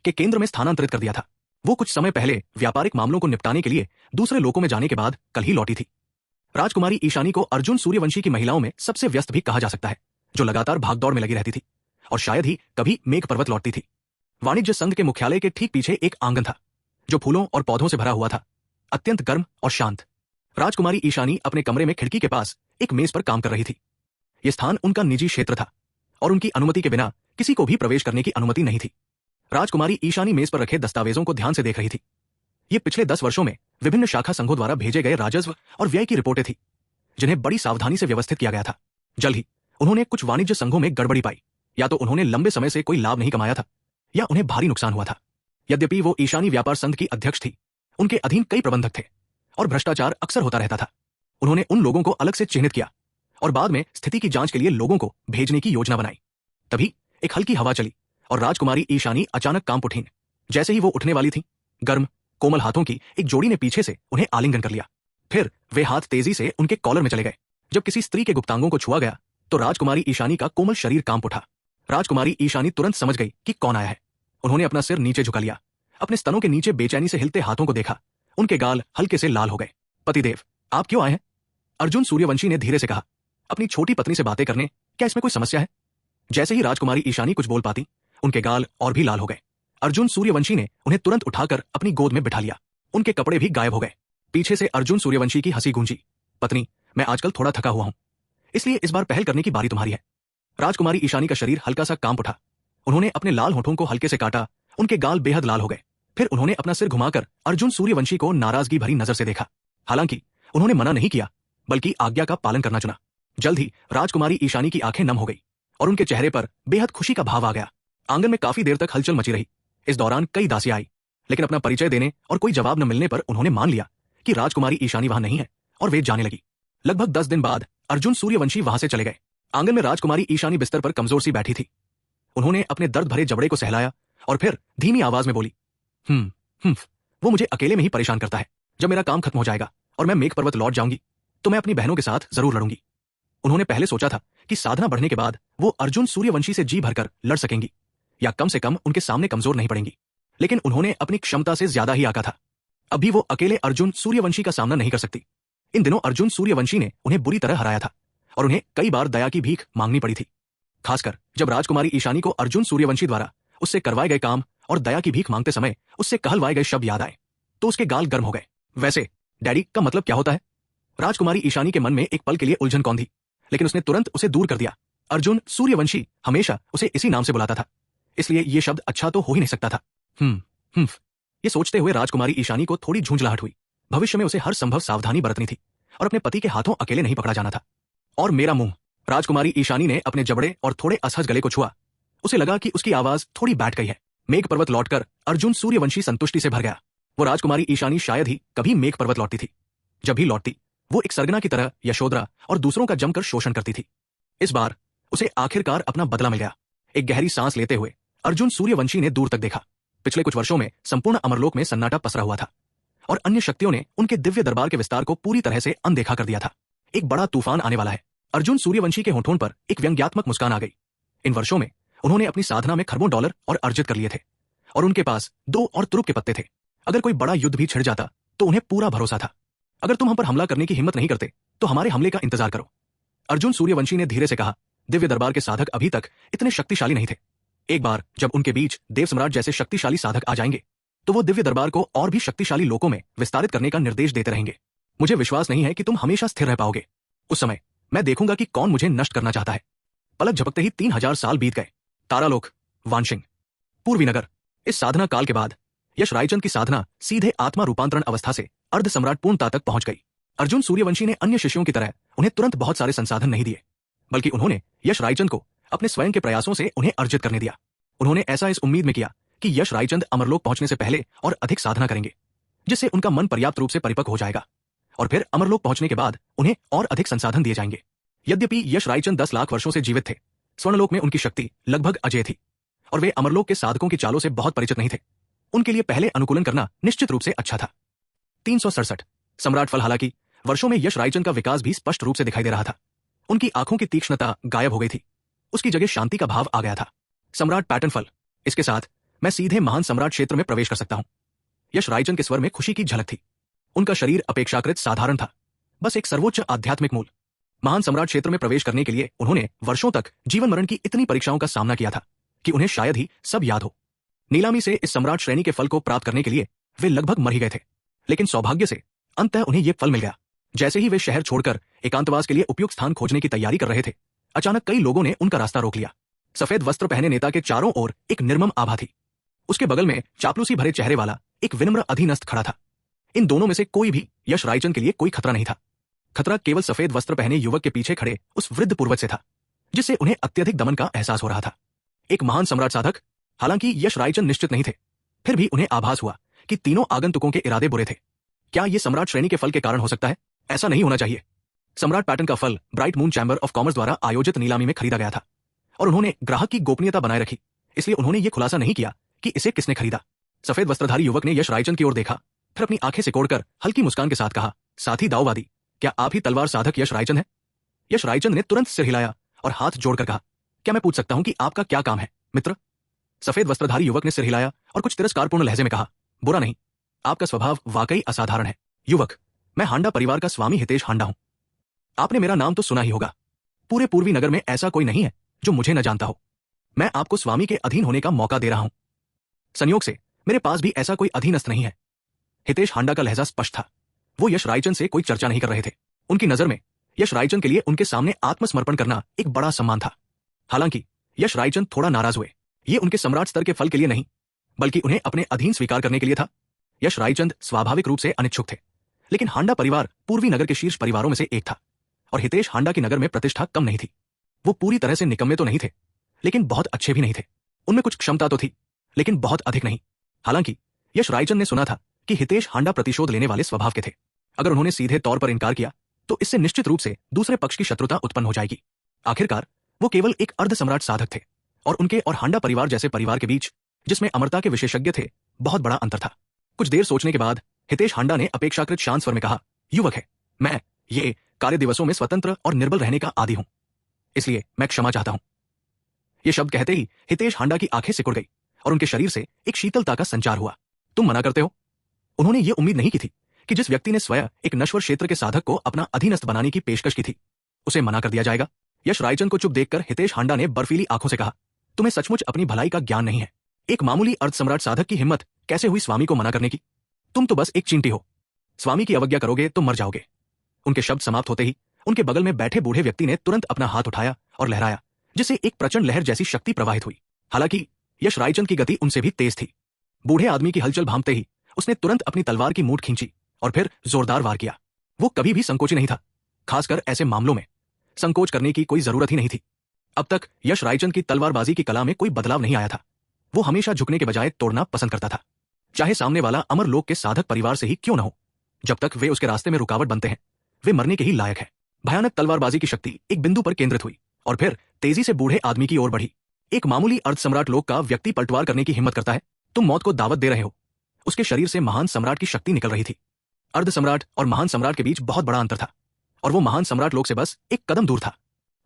के केंद्र में स्थानांतरित कर दिया था। वो कुछ समय पहले व्यापारिक मामलों को निपटाने के लिए दूसरे लोकों में जाने के बाद कल ही लौटी थी। राजकुमारी ईशानी को अर्जुन सूर्यवंशी की महिलाओं में सबसे व्यस्त भी कहा जा सकता है, जो लगातार भागदौड़ में लगी रहती थी और शायद ही कभी मेघ पर्वत लौटती थी। वाणिज्य संघ के मुख्यालय के ठीक पीछे एक आंगन था, जो फूलों और पौधों से भरा हुआ था, अत्यंत गर्म और शांत। राजकुमारी ईशानी अपने कमरे में खिड़की के पास एक मेज पर काम कर रही थी। यह स्थान उनका निजी क्षेत्र था, और उनकी अनुमति के बिना किसी को भी प्रवेश करने की अनुमति नहीं थी। राजकुमारी ईशानी मेज पर रखे दस्तावेजों को ध्यान से देख रही थी। ये पिछले 10 वर्षों में विभिन्न शाखा संघों द्वारा भेजे गए राजस्व और व्यय की रिपोर्टें थी, जिन्हें बड़ी सावधानी से व्यवस्थित किया गया था। जल्द ही उन्होंने कुछ वाणिज्य संघों में गड़बड़ी पाई। या तो उन्होंने लंबे समय से कोई लाभ नहीं कमाया था, या उन्हें भारी नुकसान हुआ था। यद्यपि वो ईशानी व्यापार संघ की अध्यक्ष थी, उनके अधीन कई प्रबंधक थे और भ्रष्टाचार अक्सर होता रहता था। उन्होंने उन लोगों को अलग से चिन्हित किया और बाद में स्थिति की जांच के लिए लोगों को भेजने की योजना बनाई। तभी एक हल्की हवा चली और राजकुमारी ईशानी अचानक कांप उठीं। जैसे ही वो उठने वाली थी, गर्म कोमल हाथों की एक जोड़ी ने पीछे से उन्हें आलिंगन कर लिया। फिर वे हाथ तेजी से उनके कॉलर में चले गए। जब किसी स्त्री के गुप्तांगों को छुआ गया तो राजकुमारी ईशानी का कोमल शरीर कांप उठा। राजकुमारी ईशानी तुरंत समझ गई कि कौन आया है। उन्होंने अपना सिर नीचे झुका लिया, अपने स्तनों के नीचे बेचैनी से हिलते हाथों को देखा। उनके गाल हल्के से लाल हो गए। पतिदेव, आप क्यों आए हैं? अर्जुन सूर्यवंशी ने धीरे से कहा। अपनी छोटी पत्नी से बातें करने, क्या इसमें कोई समस्या है? जैसे ही राजकुमारी ईशानी कुछ बोल पाती, उनके गाल और भी लाल हो गए। अर्जुन सूर्यवंशी ने उन्हें तुरंत उठाकर अपनी गोद में बिठा लिया। उनके कपड़े भी गायब हो गए। पीछे से अर्जुन सूर्यवंशी की हंसी गूंजी। पत्नी, मैं आजकल थोड़ा थका हुआ हूं, इसलिए इस बार पहल करने की बारी तुम्हारी है। राजकुमारी ईशानी का शरीर हल्का सा कांप उठा। उन्होंने अपने लाल होठों को हल्के से काटा। उनके गाल बेहद लाल हो गए। फिर उन्होंने अपना सिर घुमाकर अर्जुन सूर्यवंशी को नाराजगी भरी नजर से देखा। हालांकि उन्होंने मना नहीं किया, बल्कि आज्ञा का पालन करना चुना। जल्द ही राजकुमारी ईशानी की आंखें नम हो गई और उनके चेहरे पर बेहद खुशी का भाव आ गया। आंगन में काफी देर तक हलचल मची रही। इस दौरान कई दासियां आई, लेकिन अपना परिचय देने और कोई जवाब न मिलने पर उन्होंने मान लिया कि राजकुमारी ईशानी वहां नहीं है और वे जाने लगी। लगभग 10 दिन बाद अर्जुन सूर्यवंशी वहां से चले गए। आंगन में राजकुमारी ईशानी बिस्तर पर कमजोर सी बैठी थी। उन्होंने अपने दर्द भरे जबड़े को सहलाया और फिर धीमी आवाज में बोली, वो मुझे अकेले में ही परेशान करता है। जब मेरा काम खत्म हो जाएगा और मैं मेघ पर्वत लौट जाऊंगी तो मैं अपनी बहनों के साथ जरूर लड़ूंगी। उन्होंने पहले सोचा था कि साधना बढ़ने के बाद वो अर्जुन सूर्यवंशी से जी भरकर लड़ सकेंगी, या कम से कम उनके सामने कमजोर नहीं पड़ेंगी। लेकिन उन्होंने अपनी क्षमता से ज्यादा ही आंका था। अभी वो अकेले अर्जुन सूर्यवंशी का सामना नहीं कर सकती। इन दिनों अर्जुन सूर्यवंशी ने उन्हें बुरी तरह हराया था और उन्हें कई बार दया की भीख मांगनी पड़ी थी। खासकर जब राजकुमारी ईशानी को अर्जुन सूर्यवंशी द्वारा उससे करवाए गए काम और दया की भीख मांगते समय उससे कहलवाए गए शब्द याद आए तो उसके गाल गर्म हो गए। वैसे डैडी का मतलब क्या होता है? राजकुमारी ईशानी के मन में एक पल के लिए उलझन कौन थी, लेकिन उसने तुरंत उसे दूर कर दिया। अर्जुन सूर्यवंशी हमेशा उसे इसी नाम से बुलाता था, इसलिए ये शब्द अच्छा तो हो ही नहीं सकता था। ये सोचते हुए राजकुमारी ईशानी को थोड़ी झुंझलाहट हुई। भविष्य में उसे हर संभव सावधानी बरतनी थी और अपने पति के हाथों अकेले नहीं पकड़ा जाना था। और मेरा मुंह। राजकुमारी ईशानी ने अपने जबड़े और थोड़े असहज गले को छुआ। उसे लगा कि उसकी आवाज थोड़ी बैठ गई है। मेघ पर्वत लौटकर अर्जुन सूर्यवंशी संतुष्टि से भर गया। वो राजकुमारी ईशानी शायद ही कभी मेघ पर्वत लौटती थी। जब भी लौटती वो एक सरगना की तरह यशोधरा और दूसरों का जमकर शोषण करती थी। इस बार उसे आखिरकार अपना बदला मिल गया। एक गहरी सांस लेते हुए अर्जुन सूर्यवंशी ने दूर तक देखा। पिछले कुछ वर्षों में संपूर्ण अमरलोक में सन्नाटा पसरा हुआ था और अन्य शक्तियों ने उनके दिव्य दरबार के विस्तार को पूरी तरह से अनदेखा कर दिया था। एक बड़ा तूफान आने वाला है। अर्जुन सूर्यवंशी के होठों पर एक व्यंग्यात्मक मुस्कान आ गई। इन वर्षों में उन्होंने अपनी साधना में खरबों डॉलर और अर्जित कर लिए थे और उनके पास 2 और तुरुप के पत्ते थे। अगर कोई बड़ा युद्ध भी छिड़ जाता तो उन्हें पूरा भरोसा था। अगर तुम हम पर हमला करने की हिम्मत नहीं करते तो हमारे हमले का इंतजार करो। अर्जुन सूर्यवंशी ने धीरे से कहा। दिव्य दरबार के साधक अभी तक इतने शक्तिशाली नहीं थे। एक बार जब उनके बीच देव सम्राट जैसे शक्तिशाली साधक आ जाएंगे तो वो दिव्य दरबार को और भी शक्तिशाली लोकों में विस्तारित करने का निर्देश देते रहेंगे। मुझे विश्वास नहीं है कि तुम हमेशा स्थिर रह पाओगे। उस समय मैं देखूंगा कि कौन मुझे नष्ट करना चाहता है। पलक झपकते ही 3000 साल बीत गए। तारालोक, वानशिंग, पूर्वी नगर। इस साधना काल के बाद यश रायचंद की साधना सीधे आत्मा रूपांतरण अवस्था से अर्ध सम्राट पूर्णता तक पहुंच गई। अर्जुन सूर्यवंशी ने अन्य शिष्यों की तरह उन्हें तुरंत बहुत सारे संसाधन नहीं दिए, बल्कि उन्होंने यश रायचंद को अपने स्वयं के प्रयासों से उन्हें अर्जित करने दिया। उन्होंने ऐसा इस उम्मीद में किया कि यश रायचंद अमरलोक पहुंचने से पहले और अधिक साधना करेंगे, जिससे उनका मन पर्याप्त रूप से परिपक्व हो जाएगा और फिर अमरलोक पहुंचने के बाद उन्हें और अधिक संसाधन दिए जाएंगे। यद्यपि यश रायचंद 10 लाख वर्षों से जीवित थे, स्वर्णलोक में उनकी शक्ति लगभग अजेय थी और वे अमरलोक के साधकों की चालों से बहुत परिचित नहीं थे। उनके लिए पहले अनुकूलन करना निश्चित रूप से अच्छा था। 367 सम्राट फल। हालांकि वर्षों में यश रायचंद का विकास भी स्पष्ट रूप से दिखाई दे रहा था। उनकी आंखों की तीक्ष्णता गायब हो गई थी, उसकी जगह शांति का भाव आ गया था। सम्राट पैटर्न फल। इसके साथ मैं सीधे महान सम्राट क्षेत्र में प्रवेश कर सकता हूं। यश रायचंद के स्वर में खुशी की झलक थी। उनका शरीर अपेक्षाकृत साधारण था, बस एक सर्वोच्च आध्यात्मिक मूल। महान सम्राट क्षेत्र में प्रवेश करने के लिए उन्होंने वर्षों तक जीवन मरण की इतनी परीक्षाओं का सामना किया था कि उन्हें शायद ही सब याद हो। नीलामी से इस सम्राट श्रेणी के फल को प्राप्त करने के लिए वे लगभग मर ही गए थे, लेकिन सौभाग्य से अंततः उन्हें यह फल मिल गया। जैसे ही वे शहर छोड़कर एकांतवास के लिए उपयुक्त स्थान खोजने की तैयारी कर रहे थे, अचानक कई लोगों ने उनका रास्ता रोक लिया। सफेद वस्त्र पहने नेता के चारों ओर एक निर्मम आभा थी। उसके बगल में चापलूसी भरे चेहरे वाला एक विनम्र अधीनस्थ खड़ा था। इन दोनों में से कोई भी यश रायचंद के लिए कोई खतरा नहीं था। खतरा केवल सफेद वस्त्र पहने युवक के पीछे खड़े उस वृद्ध पूर्वज से था, जिससे उन्हें अत्यधिक दमन का एहसास हो रहा था। एक महान सम्राट साधक, हालांकि यश रायचंद निश्चित नहीं थे, फिर भी उन्हें आभास हुआ कि तीनों आगंतुकों के इरादे बुरे थे। क्या यह सम्राट श्रेणी के फल के कारण हो सकता है? ऐसा नहीं होना चाहिए। सम्राट पैटर्न का फल bright moon chamber of commerce द्वारा आयोजित नीलामी में खरीदा गया था और उन्होंने ग्राहक की गोपनीयता बनाए रखी, इसलिए उन्होंने ये खुलासा नहीं किया कि इसे किसने खरीदा। सफेद वस्त्रधारी युवक ने यश रायचंद की ओर देखा, फिर अपनी आंखें सिकोड़कर हल्की मुस्कान के साथ कहा, साथी दाऊवादी, क्या आप ही तलवार साधक यश रायचंद हैं? यश रायचंद ने तुरंत सिर हिलाया और हाथ जोड़कर कहा, क्या मैं पूछ सकता हूं कि आपका क्या काम है, मित्र? सफेद वस्त्रधारी युवक ने सिर हिलाया और कुछ तिरस्कारपूर्ण लहजे में कहा, बुरा नहीं, आपका स्वभाव वाकई असाधारण है। युवक, मैं हांडा परिवार का स्वामी हितेश हांडा हूं। आपने मेरा नाम तो सुना ही होगा। पूरे पूर्वी नगर में ऐसा कोई नहीं है जो मुझे न जानता हो। मैं आपको स्वामी के अधीन होने का मौका दे रहा हूं। संयोग से मेरे पास भी ऐसा कोई अधीनस्थ नहीं है। हितेश हांडा का लहजा स्पष्ट था। वो यश रायचंद से कोई चर्चा नहीं कर रहे थे। उनकी नजर में यश रायचंद के लिए उनके सामने आत्मसमर्पण करना एक बड़ा सम्मान था। हालांकि यश रायचंद थोड़ा नाराज हुए। ये उनके सम्राट स्तर के फल के लिए नहीं, बल्कि उन्हें अपने अधीन स्वीकार करने के लिए था। यश रायचंद स्वाभाविक रूप से अनिच्छुक थे, लेकिन हांडा परिवार पूर्वी नगर के शीर्ष परिवारों में से एक था और हितेश हांडा की नगर में प्रतिष्ठा कम नहीं थी। वो पूरी तरह से निकम्मे तो नहीं थे, लेकिन बहुत अच्छे भी नहीं थे। उनमें कुछ क्षमता तो थी, लेकिन बहुत अधिक नहीं। हालांकि यश रायचंद ने सुना था कि हितेश हांडा प्रतिशोध लेने वाले स्वभाव के थे। अगर उन्होंने सीधे तौर पर इनकार किया तो इससे निश्चित रूप से दूसरे पक्ष की शत्रुता उत्पन्न हो जाएगी। आखिरकार वो केवल एक अर्ध सम्राट साधक थे और उनके और हांडा परिवार जैसे परिवार के बीच, जिसमें अमरता के विशेषज्ञ थे, बहुत बड़ा अंतर था। कुछ देर सोचने के बाद हितेश हांडा ने अपेक्षाकृत शांत स्वर में कहा, युवक है, मैं ये कार्य दिवसों में स्वतंत्र और निर्बल रहने का आदी हूं, इसलिए मैं क्षमा चाहता हूं। ये शब्द कहते ही हितेश हांडा की आंखें सिकुड़ गई और उनके शरीर से एक शीतलता का संचार हुआ। तुम मना करते हो? उन्होंने ये उम्मीद नहीं की थी कि जिस व्यक्ति ने स्वयं एक नश्वर क्षेत्र के साधक को अपना अधीनस्थ बनाने की पेशकश की थी, उसे मना कर दिया जाएगा। यश रायचंद को चुप देखकर हितेश हांडा ने बर्फीली आंखों से कहा, तुम्हें सचमुच अपनी भलाई का ज्ञान नहीं है। एक मामूली अर्ध सम्राट साधक की हिम्मत कैसे हुई स्वामी को मना करने की? तुम तो बस एक चींटी हो। स्वामी की अवज्ञा करोगे तो मर जाओगे। उनके शब्द समाप्त होते ही उनके बगल में बैठे बूढ़े व्यक्ति ने तुरंत अपना हाथ उठाया और लहराया, जिससे एक प्रचंड लहर जैसी शक्ति प्रवाहित हुई। हालांकि यश रायचंद की गति उनसे भी तेज थी। बूढ़े आदमी की हलचल भांपते ही उसने तुरंत अपनी तलवार की मूठ खींची और फिर जोरदार वार किया। वो कभी भी संकोची नहीं था, खासकर ऐसे मामलों में संकोच करने की कोई जरूरत ही नहीं थी। अब तक यश रायचंद की तलवारबाजी की कला में कोई बदलाव नहीं आया था। वो हमेशा झुकने के बजाय तोड़ना पसंद करता था, चाहे सामने वाला अमर लोक के साधक परिवार से ही क्यों न हो। जब तक वे उसके रास्ते में रुकावट बनते हैं, वे मरने के ही लायक है। भयानक तलवारबाजी की शक्ति एक बिंदु पर केंद्रित हुई और फिर तेजी से बूढ़े आदमी की ओर बढ़ी। एक मामूली अर्ध सम्राट लोक का व्यक्ति पलटवार करने की हिम्मत करता है? तुम मौत को दावत दे रहे हो। उसके शरीर से महान सम्राट की शक्ति निकल रही थी। अर्ध सम्राट और महान सम्राट के बीच बहुत बड़ा अंतर था और वो महान सम्राट लोक से बस एक कदम दूर था।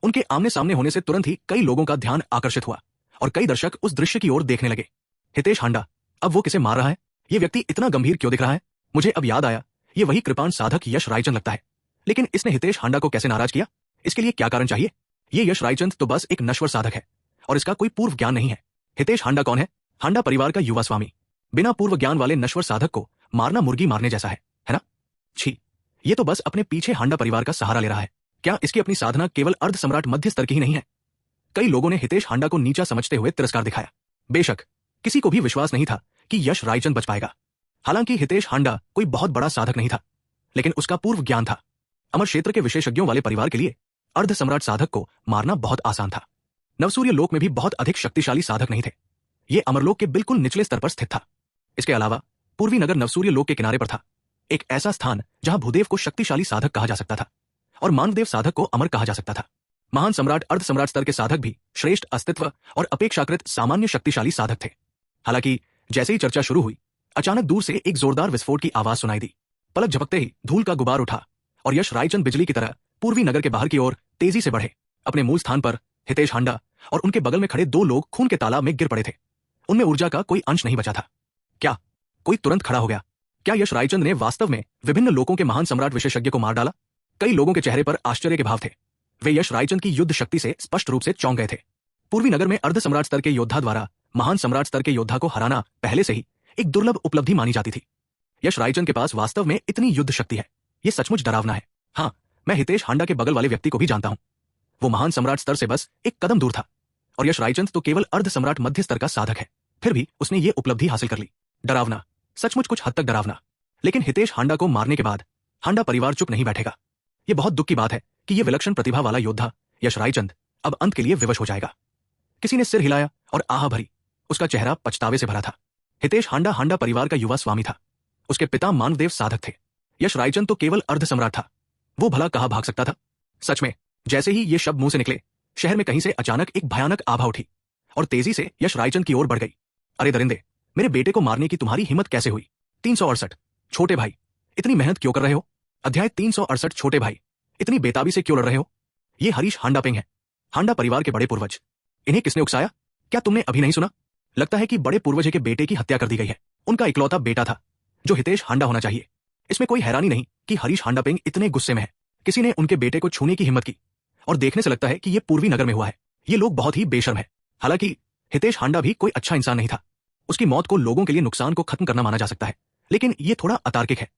उनके आमने सामने होने से तुरंत ही कई लोगों का ध्यान आकर्षित हुआ और कई दर्शक उस दृश्य की ओर देखने लगे। हितेश हांडा, अब वो किसे मार रहा है? ये व्यक्ति इतना गंभीर क्यों दिख रहा है? मुझे अब याद आया, ये वही कृपाण साधक यश रायचंद लगता है। लेकिन इसने हितेश हांडा को कैसे नाराज किया? इसके लिए क्या कारण चाहिए? ये यश रायचंद तो बस एक नश्वर साधक है और इसका कोई पूर्व ज्ञान नहीं है। हितेश हांडा कौन है? हांडा परिवार का युवा स्वामी। बिना पूर्व ज्ञान वाले नश्वर साधक को मारना मुर्गी मारने जैसा है ना? छी, ये तो बस अपने पीछे हांडा परिवार का सहारा ले रहा है। क्या इसकी अपनी साधना केवल अर्ध सम्राट मध्य स्तर की ही नहीं है? कई लोगों ने हितेश हांडा को नीचा समझते हुए तिरस्कार दिखाया। बेशक किसी को भी विश्वास नहीं था कि यश रायचंद बच पाएगा। हालांकि हितेश हांडा कोई बहुत बड़ा साधक नहीं था, लेकिन उसका पूर्व ज्ञान था। अमर क्षेत्र के विशेषज्ञों वाले परिवार के लिए अर्ध सम्राट साधक को मारना बहुत आसान था। नवसूर्य लोक में भी बहुत अधिक शक्तिशाली साधक नहीं थे। ये अमरलोक के बिल्कुल निचले स्तर पर स्थित था। इसके अलावा पूर्वी नगर नवसूर्य लोक के किनारे पर था, एक ऐसा स्थान जहां भूदेव को शक्तिशाली साधक कहा जा सकता था और मानवदेव साधक को अमर कहा जा सकता था। महान सम्राट अर्ध सम्राट स्तर के साधक भी श्रेष्ठ अस्तित्व और अपेक्षाकृत सामान्य शक्तिशाली साधक थे। हालांकि जैसे ही चर्चा शुरू हुई, अचानक दूर से एक जोरदार विस्फोट की आवाज सुनाई दी। पलक झपकते ही धूल का गुबार उठा और यश रायचंद बिजली की तरह पूर्वी नगर के बाहर की ओर तेजी से बढ़े। अपने मूल स्थान पर हितेश हांडा और उनके बगल में खड़े दो लोग खून के तालाब में गिर पड़े थे। उनमें ऊर्जा का कोई अंश नहीं बचा था। क्या कोई तुरंत खड़ा हो गया? क्या यश रायचंद ने वास्तव में विभिन्न लोकों के महान सम्राट विशेषज्ञ को मार डाला? कई लोगों के चेहरे पर आश्चर्य के भाव थे। वे यश रायचंद की युद्ध शक्ति से स्पष्ट रूप से चौंक गए थे। पूर्वी नगर में अर्ध सम्राट स्तर के योद्धा द्वारा महान सम्राट स्तर के योद्धा को हराना पहले से ही एक दुर्लभ उपलब्धि मानी जाती थी। यश रायचंद के पास वास्तव में इतनी युद्ध शक्ति है, यह सचमुच डरावना है। हाँ, मैं हितेश हांडा के बगल वाले व्यक्ति को भी जानता हूं। वो महान सम्राट स्तर से बस एक कदम दूर था और यश रायचंद तो केवल अर्ध सम्राट मध्य स्तर का साधक है। फिर भी उसने ये उपलब्धि हासिल कर ली। डरावना, सचमुच कुछ हद तक डरावना। लेकिन हितेश हांडा को मारने के बाद हांडा परिवार चुप नहीं बैठेगा। ये बहुत दुख की बात है कि ये विलक्षण प्रतिभा वाला योद्धा यश रायचंद अब अंत के लिए विवश हो जाएगा। किसी ने सिर हिलाया और आह भरी। उसका चेहरा पछतावे से भरा था। हितेश हांडा हांडा परिवार का युवा स्वामी था। उसके पिता मानवदेव साधक थे। यश रायचंद तो केवल अर्ध सम्राट था। वो भला कहाँ भाग सकता था? सच में, जैसे ही ये शब्द मुंह से निकले, शहर में कहीं से अचानक एक भयानक आभा उठी और तेजी से यश रायचंद की ओर बढ़ गई। अरे दरिंदे, मेरे बेटे को मारने की तुम्हारी हिम्मत कैसे हुई? 368 छोटे भाई, इतनी मेहनत क्यों कर रहे हो? अध्याय 368 छोटे भाई, इतनी बेताबी से क्यों लड़ रहे हो? ये हरीश हांडापेंग है, हांडा परिवार के बड़े पूर्वज। इन्हें किसने उकसाया? क्या तुमने अभी नहीं सुना? लगता है कि बड़े पूर्वज के बेटे की हत्या कर दी गई है। उनका इकलौता बेटा था, जो हितेश हांडा होना चाहिए। इसमें कोई हैरानी नहीं कि हरीश हांडापेंग इतने गुस्से में है। किसी ने उनके बेटे को छूने की हिम्मत की और देखने से लगता है कि यह पूर्वी नगर में हुआ है। ये लोग बहुत ही बेशर्म है। हालांकि हितेश हांडा भी कोई अच्छा इंसान नहीं था। उसकी मौत को लोगों के लिए नुकसान को खत्म करना माना जा सकता है, लेकिन यह थोड़ा अतार्किक है।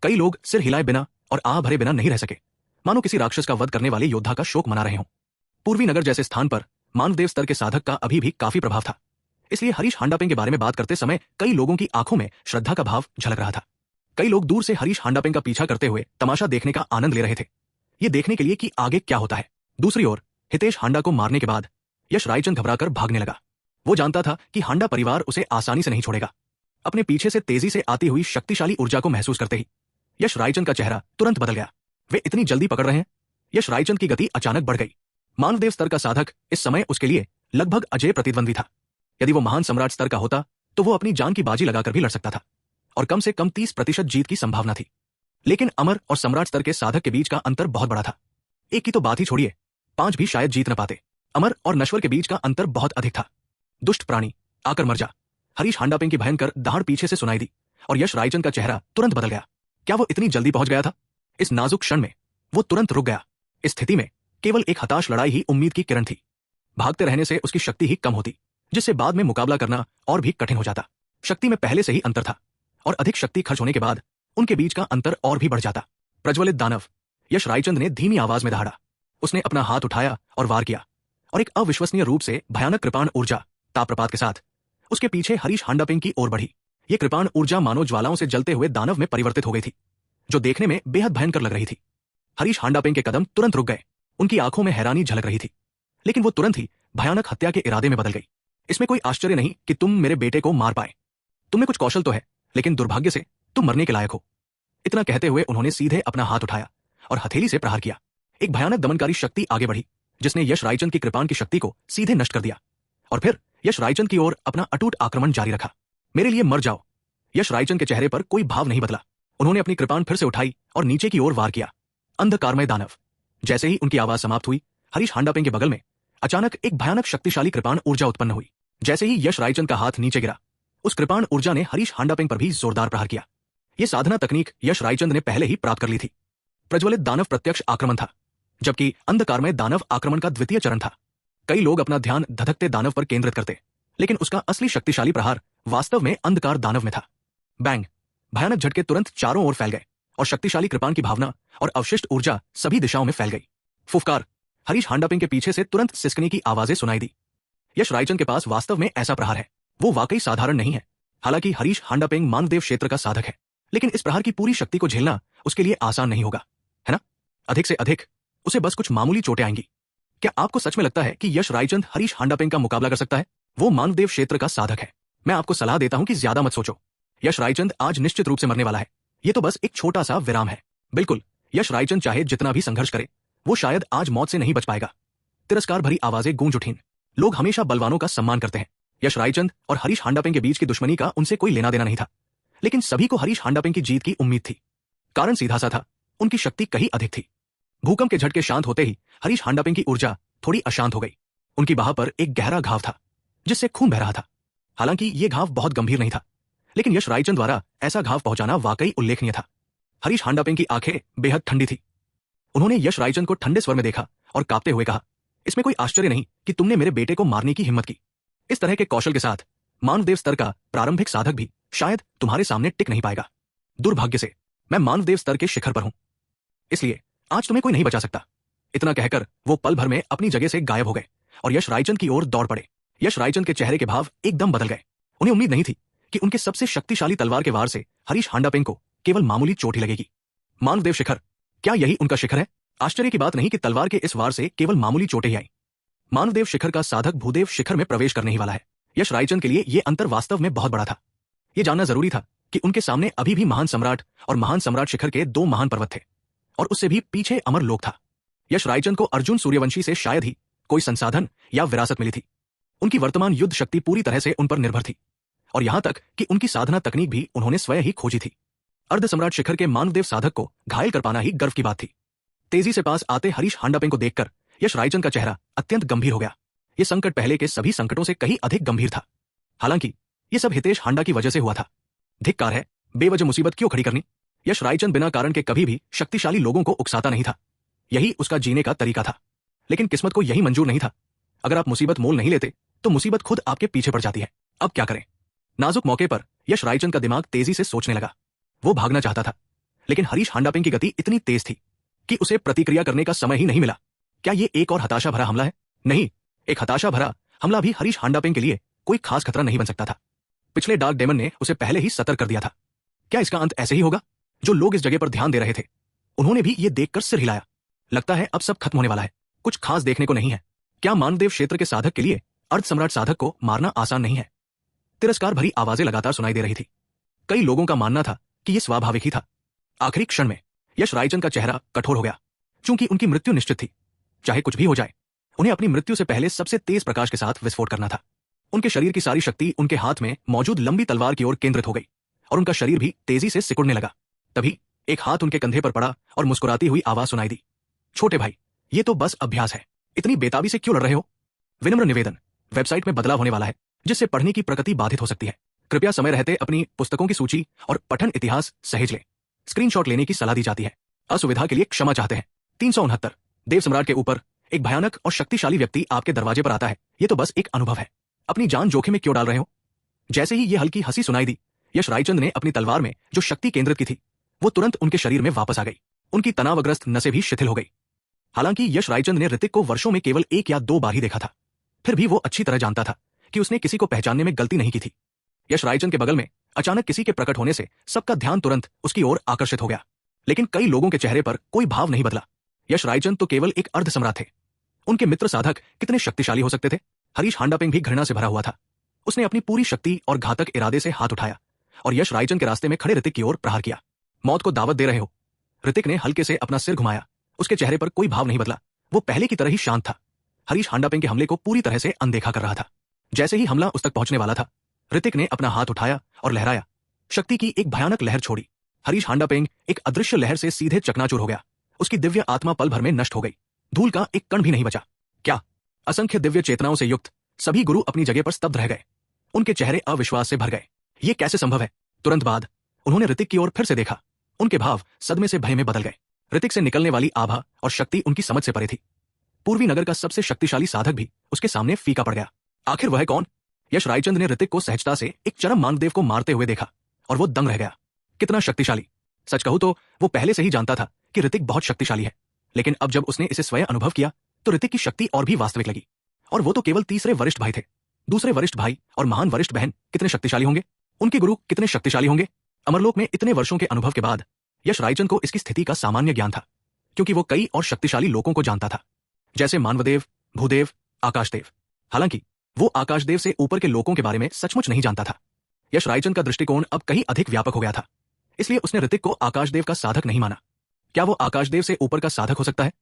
कई लोग सिर हिलाए बिना और आह भरे बिना नहीं रह सके, मानो किसी राक्षस का वध करने वाले योद्धा का शोक मना रहे हों। पूर्वी नगर जैसे स्थान पर मानवदेव स्तर के साधक का अभी भी काफी प्रभाव था। इसलिए हरीश हांडापेंग के बारे में बात करते समय कई लोगों की आंखों में श्रद्धा का भाव झलक रहा था। कई लोग दूर से हरीश हांडापेंग का पीछा करते हुए तमाशा देखने का आनंद ले रहे थे, ये देखने के लिए कि आगे क्या होता है। दूसरी ओर हितेश हांडा को मारने के बाद यश रायचंद घबराकर भागने लगा। वो जानता था कि हांडा परिवार उसे आसानी से नहीं छोड़ेगा। अपने पीछे से तेजी से आती हुई शक्तिशाली ऊर्जा को महसूस करते ही यश रायचंद का चेहरा तुरंत बदल गया। वे इतनी जल्दी पकड़ रहे हैं? यश रायचंद की गति अचानक बढ़ गई। मानवदेव स्तर का साधक इस समय उसके लिए लगभग अजय प्रतिद्वंदी था। यदि वो महान सम्राट स्तर का होता तो वो अपनी जान की बाजी लगाकर भी लड़ सकता था और कम से कम 30% जीत की संभावना थी। लेकिन अमर और सम्राट स्तर के साधक के बीच का अंतर बहुत बड़ा था। एक की तो बात ही छोड़िए, 5 भी शायद जीत न पाते। अमर और नश्वर के बीच का अंतर बहुत अधिक था। दुष्ट प्राणी, आकर मर जा। हरीश हांडापेंग की भयंकर दहाड़ पीछे से सुनाई दी और यश रायचंद का चेहरा तुरंत बदल गया। क्या वो इतनी जल्दी पहुंच गया था? इस नाजुक क्षण में वो तुरंत रुक गया। इस स्थिति में केवल एक हताश लड़ाई ही उम्मीद की किरण थी। भागते रहने से उसकी शक्ति ही कम होती, जिससे बाद में मुकाबला करना और भी कठिन हो जाता। शक्ति में पहले से ही अंतर था और अधिक शक्ति खर्च होने के बाद उनके बीच का अंतर और भी बढ़ जाता। प्रज्वलित दानव, यश रायचंद ने धीमी आवाज में दहाड़ा। उसने अपना हाथ उठाया और वार किया और एक अविश्वसनीय रूप से भयानक कृपाण ऊर्जा ताप्रपात के साथ उसके पीछे हरीश हांडापेंग की ओर बढ़ी। यह कृपाण ऊर्जा मानो ज्वालाओं से जलते हुए दानव में परिवर्तित हो गई थी, जो देखने में बेहद भयंकर लग रही थी। हरीश हांडापेंग के कदम तुरंत रुक गए। उनकी आंखों में हैरानी झलक रही थी, लेकिन वो तुरंत ही भयानक हत्या के इरादे में बदल गई। इसमें कोई आश्चर्य नहीं कि तुम मेरे बेटे को मार पाए। तुम्हें कुछ कौशल तो है, लेकिन दुर्भाग्य से तुम मरने के लायक हो। इतना कहते हुए उन्होंने सीधे अपना हाथ उठाया और हथेली से प्रहार किया। एक भयानक दमनकारी शक्ति आगे बढ़ी, जिसने यश रायचंद की कृपाण की शक्ति को सीधे नष्ट कर दिया और फिर यश रायचंद की ओर अपना अटूट आक्रमण जारी रखा। मेरे लिए मर जाओ। यश रायचंद के चेहरे पर कोई भाव नहीं बदला। उन्होंने अपनी कृपाण फिर से उठाई और नीचे की ओर वार किया। अंधकारमय दानव। जैसे ही उनकी आवाज समाप्त हुई, हरीश हांडापेंग के बगल में अचानक एक भयानक शक्तिशाली कृपाण ऊर्जा उत्पन्न हुई। जैसे ही यश रायचंद का हाथ नीचे गिरा, उस कृपाण ऊर्जा ने हरीश हांडापेंग पर भी जोरदार प्रहार किया। यह साधना तकनीक यश रायचंद ने पहले ही प्राप्त कर ली थी। प्रज्वलित दानव प्रत्यक्ष आक्रमण था, जबकि अंधकारमय दानव आक्रमण का द्वितीय चरण था। कई लोग अपना ध्यान धधकते दानव पर केंद्रित करते, लेकिन उसका असली शक्तिशाली प्रहार वास्तव में अंधकार दानव में था। बैंग! भयानक झटके तुरंत चारों ओर फैल गए और शक्तिशाली कृपाण की भावना और अवशिष्ट ऊर्जा सभी दिशाओं में फैल गई। फुफकार! हरीश हांडापेंग के पीछे से तुरंत सिसकने की आवाजें सुनाई दी। यश रायचंद के पास वास्तव में ऐसा प्रहार है। वो वाकई साधारण नहीं है। हालांकि हरीश हांडापेंग मानवदेव क्षेत्र का साधक है, लेकिन इस प्रहार की पूरी शक्ति को झेलना उसके लिए आसान नहीं होगा, है ना? अधिक से अधिक उसे बस कुछ मामूली चोटें आएंगी। क्या आपको सच में लगता है कि यश रायचंद हरीश हांडापेंग का मुकाबला कर सकता है? वो मानवदेव क्षेत्र का साधक है। मैं आपको सलाह देता हूं कि ज्यादा मत सोचो। यश रायचंद आज निश्चित रूप से मरने वाला है। ये तो बस एक छोटा सा विराम है। बिल्कुल, यश रायचंद चाहे जितना भी संघर्ष करे, वो शायद आज मौत से नहीं बच पाएगा। तिरस्कार भरी आवाजें गूंज उठीं। लोग हमेशा बलवानों का सम्मान करते हैं। यश रायचंद और हरीश हांडापेंग के बीच की दुश्मनी का उनसे कोई लेना देना नहीं था, लेकिन सभी को हरीश हांडापेंग की जीत की उम्मीद थी। कारण सीधा सा था, उनकी शक्ति कहीं अधिक थी। भूकंप के झटके शांत होते ही हरीश हांडापेंग की ऊर्जा थोड़ी अशांत हो गई। उनकी बाह पर एक गहरा घाव था, जिससे खून बह रहा था। हालांकि यह घाव बहुत गंभीर नहीं था, लेकिन यश रायचंद द्वारा ऐसा घाव पहुंचाना वाकई उल्लेखनीय था। हरीश हांडापेंग की आंखें बेहद ठंडी थी। उन्होंने यश रायचंद को ठंडे स्वर में देखा और कांपते हुए कहा, इसमें कोई आश्चर्य नहीं कि तुमने मेरे बेटे को मारने की हिम्मत की। इस तरह के कौशल के साथ मानवदेव स्तर का प्रारंभिक साधक भी शायद तुम्हारे सामने टिक नहीं पाएगा। दुर्भाग्य से मैं मानवदेव स्तर के शिखर पर हूं, इसलिए आज तुम्हें कोई नहीं बचा सकता। इतना कहकर वो पल भर में अपनी जगह से गायब हो गए और यश रायचंद की ओर दौड़ पड़े। यश रायचंद के चेहरे के भाव एकदम बदल गए। उन्हें उम्मीद नहीं थी कि उनके सबसे शक्तिशाली तलवार के वार से हरीश हांडापेंग को केवल मामूली चोट ही लगेगी। मानवदेव शिखर, क्या यही उनका शिखर है? आश्चर्य की बात नहीं कि तलवार के इस वार से केवल मामूली चोटें ही आई। मानवदेव शिखर का साधक भूदेव शिखर में प्रवेश करने ही वाला है। यश रायचंद के लिए यह अंतर वास्तव में बहुत बड़ा था। यह जानना जरूरी था कि उनके सामने अभी भी महान सम्राट और महान सम्राट शिखर के दो महान पर्वत थे, और उससे भी पीछे अमर लोक था। यश रायचंद को अर्जुन सूर्यवंशी से शायद ही कोई संसाधन या विरासत मिली थी। उनकी वर्तमान युद्ध शक्ति पूरी तरह से उन पर निर्भर थी, और यहां तक कि उनकी साधना तकनीक भी उन्होंने स्वयं ही खोजी थी। अर्ध सम्राट शिखर के मानवदेव साधक को घायल कर पाना ही गर्व की बात थी। तेजी से पास आते हरीश हांडापेंग को देखकर यश रायचंद का चेहरा अत्यंत गंभीर हो गया। यह संकट पहले के सभी संकटों से कहीं अधिक गंभीर था। हालांकि यह सब हितेश हांडा की वजह से हुआ था। धिक्कार है, बेवजह मुसीबत क्यों खड़ी करनी। यश रायचंद बिना कारण के कभी भी शक्तिशाली लोगों को उकसाता नहीं था, यही उसका जीने का तरीका था। लेकिन किस्मत को यही मंजूर नहीं था। अगर आप मुसीबत मोल नहीं लेते तो मुसीबत खुद आपके पीछे पड़ जाती है। अब क्या करें। नाजुक मौके पर यश रायचंद का दिमाग तेजी से सोचने लगा। वो भागना चाहता था, लेकिन हरीश हांडापेंग की गति इतनी तेज थी कि उसे प्रतिक्रिया करने का समय ही नहीं मिला। क्या ये एक और हताशा भरा हमला है? नहीं, एक हताशा भरा हमला भी हरीश हांडापेंग के लिए कोई खास खतरा नहीं बन सकता था। पिछले डार्क डेमन ने उसे पहले ही सतर्क कर दिया था। क्या इसका अंत ऐसे ही होगा? जो लोग इस जगह पर ध्यान दे रहे थे उन्होंने भी ये देखकर सिर हिलाया। लगता है अब सब खत्म होने वाला है, कुछ खास देखने को नहीं है। क्या मानवदेव क्षेत्र के साधक के लिए अर्ध सम्राट साधक को मारना आसान नहीं है? तिरस्कार भरी आवाजें लगातार सुनाई दे रही थी। कई लोगों का मानना था कि यह स्वाभाविक ही था। आखिरी क्षण में यश रायचंद का चेहरा कठोर हो गया। चूंकि उनकी मृत्यु निश्चित थी, चाहे कुछ भी हो जाए, उन्हें अपनी मृत्यु से पहले सबसे तेज प्रकाश के साथ विस्फोट करना था। उनके शरीर की सारी शक्ति उनके हाथ में मौजूद लंबी तलवार की ओर केंद्रित हो गई, और उनका शरीर भी तेजी से सिकुड़ने लगा। तभी एक हाथ उनके कंधे पर पड़ा और मुस्कुराती हुई आवाज सुनाई दी। छोटे भाई, ये तो बस अभ्यास है, इतनी बेताबी से क्यों लड़ रहे हो? विनम्र निवेदन, वेबसाइट में बदलाव होने वाला है जिससे पढ़ने की प्रगति बाधित हो सकती है। कृपया समय रहते अपनी पुस्तकों की सूची और पठन इतिहास सहेज लें। स्क्रीनशॉट लेने की सलाह दी जाती है। असुविधा के लिए क्षमा चाहते हैं। 369 देव सम्राट के ऊपर एक भयानक और शक्तिशाली व्यक्ति आपके दरवाजे पर आता है। ये तो बस एक अनुभव है, अपनी जान जोखिम में क्यों डाल रहे हो? जैसे ही ये हल्की हंसी सुनाई दी, यश रायचंद ने अपनी तलवार में जो शक्ति केंद्रित की थी वो तुरंत उनके शरीर में वापस आ गई। उनकी तनावग्रस्त नसें भी शिथिल हो गई। हालांकि यश रायचंद ने ऋतिक को वर्षों में केवल 1 या 2 बार ही देखा था, फिर भी वो अच्छी तरह जानता था कि उसने किसी को पहचानने में गलती नहीं की थी। यश रायचंद के बगल में अचानक किसी के प्रकट होने से सबका ध्यान तुरंत उसकी ओर आकर्षित हो गया, लेकिन कई लोगों के चेहरे पर कोई भाव नहीं बदला। यश रायचंद तो केवल एक अर्ध सम्राट थे, उनके मित्र साधक कितने शक्तिशाली हो सकते थे? हरीश हांडापेंग भी घृणा से भरा हुआ था। उसने अपनी पूरी शक्ति और घातक इरादे से हाथ उठाया और यश रायचंद के रास्ते में खड़े ऋतिक की ओर प्रहार किया। मौत को दावत दे रहे हो? ऋतिक ने हल्के से अपना सिर घुमाया। उसके चेहरे पर कोई भाव नहीं बदला, वो पहले की तरह ही शांत था। हरीश हांडापेंग के हमले को पूरी तरह से अनदेखा कर रहा था। जैसे ही हमला उस तक पहुंचने वाला था, ऋतिक ने अपना हाथ उठाया और लहराया। शक्ति की एक भयानक लहर छोड़ी। हरीश हांडापेंग एक अदृश्य लहर से सीधे चकनाचूर हो गया। उसकी दिव्य आत्मा पल भर में नष्ट हो गई। धूल का एक कण भी नहीं बचा। क्या? असंख्य दिव्य चेतनाओं से युक्त सभी गुरु अपनी जगह पर स्तब्ध रह गए। उनके चेहरे अविश्वास से भर गए। ये कैसे संभव है? तुरंत बाद उन्होंने ऋतिक की ओर फिर से देखा। उनके भाव सदमे से भय में बदल गए। ऋतिक से निकलने वाली आभा और शक्ति उनकी समझ से परे थी। पूर्वी नगर का सबसे शक्तिशाली साधक भी उसके सामने फीका पड़ गया। आखिर वह कौन? यश रायचंद ने ऋतिक को सहजता से एक चरम मानवदेव को मारते हुए देखा और वो दंग रह गया। कितना शक्तिशाली! सच कहूं तो वो पहले से ही जानता था कि ऋतिक बहुत शक्तिशाली है, लेकिन अब जब उसने इसे स्वयं अनुभव किया तो ऋतिक की शक्ति और भी वास्तविक लगी। और वो तो केवल तीसरे वरिष्ठ भाई थे। दूसरे वरिष्ठ भाई और महान वरिष्ठ बहन कितने शक्तिशाली होंगे? उनके गुरु कितने शक्तिशाली होंगे? अमरलोक में इतने वर्षों के अनुभव के बाद यश रायचंद को इसकी स्थिति का सामान्य ज्ञान था, क्योंकि वो कई और शक्तिशाली लोगों को जानता था, जैसे मानवदेव, भूदेव, आकाशदेव। हालांकि वो आकाशदेव से ऊपर के लोगों के बारे में सचमुच नहीं जानता था। यश रायचंद का दृष्टिकोण अब कहीं अधिक व्यापक हो गया था, इसलिए उसने ऋतिक को आकाशदेव का साधक नहीं माना। क्या वो आकाशदेव से ऊपर का साधक हो सकता है?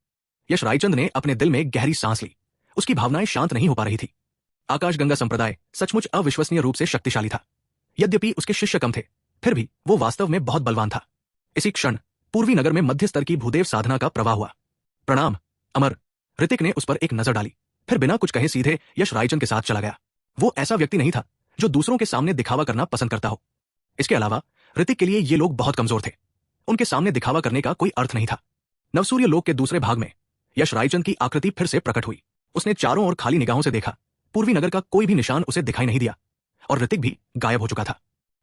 यश रायचंद ने अपने दिल में गहरी सांस ली। उसकी भावनाएं शांत नहीं हो पा रही थी। आकाशगंगा संप्रदाय सचमुच अविश्वसनीय रूप से शक्तिशाली था। यद्यपि उसके शिष्य कम थे, फिर भी वो वास्तव में बहुत बलवान था। इसी क्षण पूर्वी नगर में मध्य स्तर की भूदेव साधना का प्रवाह हुआ। प्रणाम अमर। ऋतिक ने उस पर एक नजर डाली, फिर बिना कुछ कहे सीधे यश रायचंद के साथ चला गया। वो ऐसा व्यक्ति नहीं था जो दूसरों के सामने दिखावा करना पसंद करता हो। इसके अलावा ऋतिक के लिए ये लोग बहुत कमजोर थे। उनके सामने दिखावा करने का कोई अर्थ नहीं था। नवसूर्य लोक के दूसरे भाग में यश रायचंद की आकृति फिर से प्रकट हुई। उसने चारों ओर खाली निगाहों से देखा। पूर्वी नगर का कोई भी निशान उसे दिखाई नहीं दिया और ऋतिक भी गायब हो चुका था।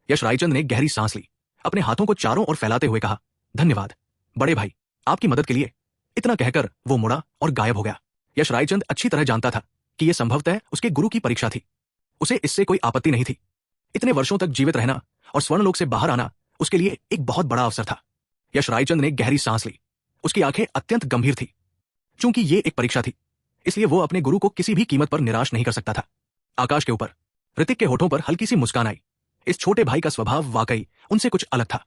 यश रायचंद ने गहरी सांस ली, अपने हाथों को चारों ओर फैलाते हुए कहा, धन्यवाद बड़े भाई, आपकी मदद के लिए। इतना कहकर वो मुड़ा और गायब हो गया। यश रायचंद अच्छी तरह जानता था कि यह संभवतः उसके गुरु की परीक्षा थी। उसे इससे कोई आपत्ति नहीं थी। इतने वर्षों तक जीवित रहना और स्वर्णलोक से बाहर आना उसके लिए एक बहुत बड़ा अवसर था। यश रायचंद ने गहरी सांस ली। उसकी आंखें अत्यंत गंभीर थी। चूंकि ये एक परीक्षा थी, इसलिए वो अपने गुरु को किसी भी कीमत पर निराश नहीं कर सकता था। आकाश के ऊपर ऋतिक के होठों पर हल्की सी मुस्कान आई। इस छोटे भाई का स्वभाव वाकई उनसे कुछ अलग था।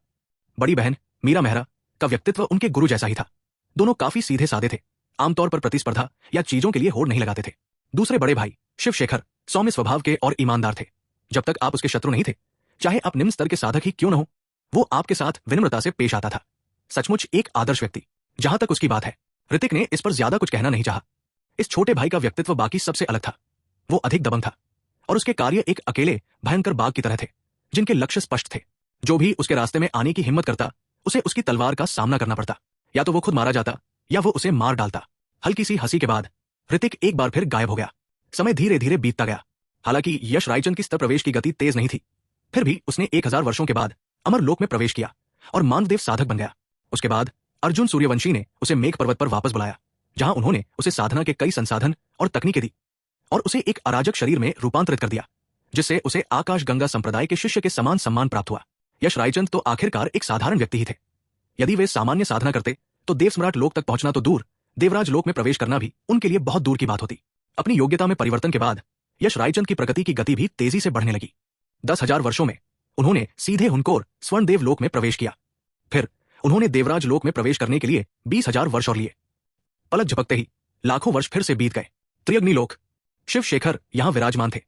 बड़ी बहन मीरा मेहरा का व्यक्तित्व उनके गुरु जैसा ही था। दोनों काफी सीधे साधे थे, आमतौर पर प्रतिस्पर्धा या चीजों के लिए होड़ नहीं लगाते थे। दूसरे बड़े भाई शिव शेखर सौम्य स्वभाव के और ईमानदार थे। जब तक आप उसके शत्रु नहीं थे, चाहे आप निम्न स्तर के साधक ही क्यों न हो, वो आपके साथ विनम्रता से पेश आता था। सचमुच एक आदर्श व्यक्ति। जहां तक उसकी बात है, ऋतिक ने इस पर ज्यादा कुछ कहना नहीं चाहा। इस छोटे भाई का व्यक्तित्व बाकी सबसे अलग था। वो अधिक दबंग था और उसके कार्य एक अकेले भयंकर बाघ की तरह थे, जिनके लक्ष्य स्पष्ट थे। जो भी उसके रास्ते में आने की हिम्मत करता, उसे उसकी तलवार का सामना करना पड़ता। या तो वो खुद मारा जाता या वो उसे मार डालता। हल्की सी हंसी के बाद ऋतिक एक बार फिर गायब हो गया। समय धीरे धीरे बीतता गया। हालांकि यश रायचंद की स्तर प्रवेश की गति तेज नहीं थी, फिर भी उसने 1000 वर्षों के बाद अमरलोक में प्रवेश किया और मानवदेव साधक बन गया। उसके बाद अर्जुन सूर्यवंशी ने उसे मेघ पर्वत पर वापस बुलाया, जहां उन्होंने उसे साधना के कई संसाधन और तकनीकें दी और उसे एक अराजक शरीर में रूपांतरित कर दिया, जिससे उसे आकाश गंगा संप्रदाय के शिष्य के समान सम्मान प्राप्त हुआ। यश रायचंद तो आखिरकार एक साधारण व्यक्ति ही थे। यदि वे सामान्य साधना करते तो देव सम्राट लोक तक पहुंचना तो दूर, देवराज लोक में प्रवेश करना भी उनके लिए बहुत दूर की बात होती। अपनी योग्यता में परिवर्तन के बाद यश रायचंद की प्रगति की गति भी तेजी से बढ़ने लगी। 10,000 वर्षों में उन्होंने सीधे हुनकोर स्वर्णदेव लोक में प्रवेश किया। फिर उन्होंने देवराज लोक में प्रवेश करने के लिए 20,000 वर्ष और लिए। पलक झपकते ही लाखों वर्ष फिर से बीत गए। त्रिअग्नि लोक। शिव शेखर यहां विराजमान थे।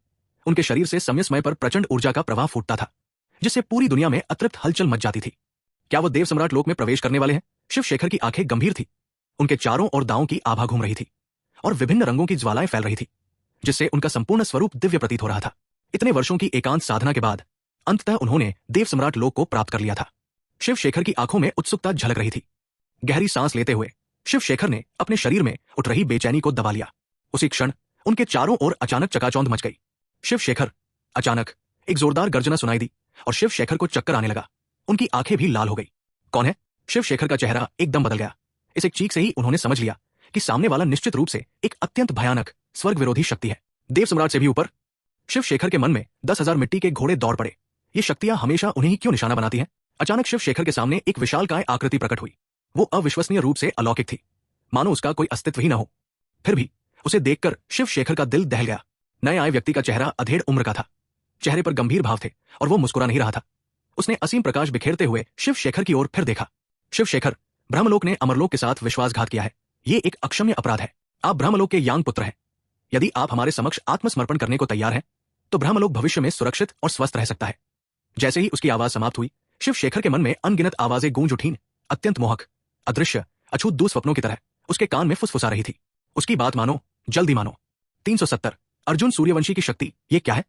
उनके शरीर से समय समय पर प्रचंड ऊर्जा का प्रवाह फूटता था, जिससे पूरी दुनिया में अतृप्त हलचल मच जाती थी। क्या वो देव सम्राट लोक में प्रवेश करने वाले हैं? शिव शेखर की आंखें गंभीर थी। उनके चारों ओर दांवों की आभा घूम रही थी और विभिन्न रंगों की ज्वालाएं फैल रही थी, जिससे उनका संपूर्ण स्वरूप दिव्य प्रतीत हो रहा था। इतने वर्षों की एकांत साधना के बाद अंततः उन्होंने देव सम्राट लोक को प्राप्त कर लिया था। शिव शेखर की आंखों में उत्सुकता झलक रही थी। गहरी सांस लेते हुए शिव शेखर ने अपने शरीर में उठ रही बेचैनी को दबा लिया। उसी क्षण उनके चारों ओर अचानक चकाचौंध मच गई। शिव शेखर। अचानक एक जोरदार गर्जना सुनाई दी और शिव शेखर को चक्कर आने लगा। उनकी आंखें भी लाल हो गई। कौन है? शिव शेखर का चेहरा एकदम बदल गया। इस एक चीख से ही उन्होंने समझ लिया कि सामने वाला निश्चित रूप से एक अत्यंत भयानक स्वर्ग विरोधी शक्ति है। देव सम्राट से भी ऊपर। शिव शेखर के मन में 10,000 मिट्टी के घोड़े दौड़ पड़े। ये शक्तियां हमेशा उन्हें ही क्यों निशाना बनाती हैं? अचानक शिव शेखर के सामने एक विशालकाय आकृति प्रकट हुई। वो अविश्वसनीय रूप से अलौकिक थी, मानो उसका कोई अस्तित्व ही न हो। फिर भी उसे देखकर शिव शेखर का दिल दहल गया। नए आए व्यक्ति का चेहरा अधेड़ उम्र का था। चेहरे पर गंभीर भाव थे और वो मुस्कुरा नहीं रहा था। उसने असीम प्रकाश बिखेरते हुए शिव शेखर की ओर फिर देखा। शिव शेखर, ब्रह्मलोक ने अमरलोक के साथ विश्वासघात किया है। ये एक अक्षम्य अपराध है। आप ब्रह्मलोक के यांग पुत्र हैं। यदि आप हमारे समक्ष आत्मसमर्पण करने को तैयार हैं, तो ब्रह्मलोक भविष्य में सुरक्षित और स्वस्थ रह सकता है। जैसे ही उसकी आवाज समाप्त हुई, शिव शेखर के मन में अनगिनत आवाजें गूंज उठीं। अत्यंत मोहक, अदृश्य, अछूत दुस्वप्नों की तरह उसके कान में फुसफुसा रही थी। उसकी बात मानो, जल्दी मानो। 370 अर्जुन सूर्यवंशी की शक्ति, ये क्या है?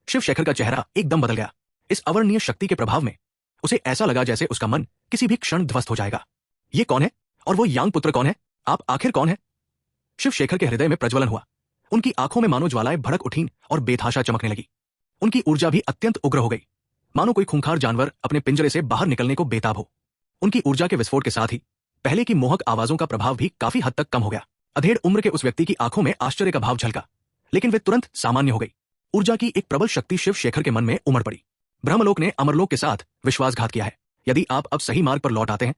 शिव शेखर का चेहरा एकदम बदल गया। इस अवर्णनीय शक्ति के प्रभाव में उसे ऐसा लगा जैसे उसका मन किसी भी क्षण ध्वस्त हो जाएगा। ये कौन है? और वो यांग पुत्र कौन है? आप आखिर कौन है? शिव शेखर के हृदय में प्रज्वलन हुआ। उनकी आंखों में मानो ज्वालाएं भड़क उठीं और बेतहाशा चमकने लगी। उनकी ऊर्जा भी अत्यंत उग्र हो गई, मानो कोई खूंखार जानवर अपने पिंजरे से बाहर निकलने को बेताब हो। उनकी ऊर्जा के विस्फोट के साथ ही पहले की मोहक आवाजों का प्रभाव भी काफी हद तक कम हो गया। अधेड़ उम्र के उस व्यक्ति की आंखों में आश्चर्य का भाव झलका, लेकिन वे तुरंत सामान्य हो गई। ऊर्जा की एक प्रबल शक्ति शिव शेखर के मन में उमड़ पड़ी। ब्रह्मलोक ने अमरलोक के साथ विश्वासघात किया है। यदि आप अब सही मार्ग पर लौट आते हैं,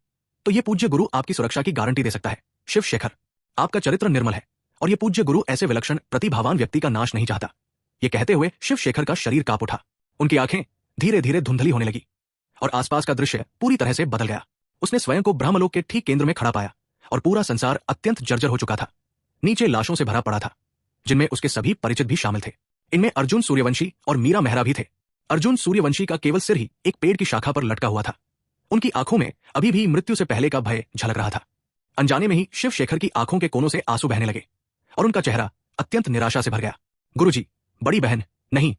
तो ये पूज्य गुरु आपकी सुरक्षा की गारंटी दे सकता है। शिव शेखर, आपका चरित्र निर्मल है और ये पूज्य गुरु ऐसे विलक्षण प्रतिभावान व्यक्ति का नाश नहीं चाहता। ये कहते हुए शिव शेखर का शरीर कांप उठा। उनकी आंखें धीरे धीरे धुंधली होने लगी और आसपास का दृश्य पूरी तरह से बदल गया। उसने स्वयं को ब्रह्मलोक के ठीक केंद्र में खड़ा पाया और पूरा संसार अत्यंत जर्जर हो चुका था। नीचे लाशों से भरा पड़ा था, जिनमें उसके सभी परिचित भी शामिल थे। इनमें अर्जुन सूर्यवंशी और मीरा मेहरा भी थे। अर्जुन सूर्यवंशी का केवल सिर ही एक पेड़ की शाखा पर लटका हुआ था। उनकी आंखों में अभी भी मृत्यु से पहले का भय झलक रहा था। अनजाने में ही शिव शेखर की आंखों के कोनों से आंसू बहने लगे और उनका चेहरा अत्यंत निराशा से भर गया। गुरुजी, बड़ी बहन, नहीं!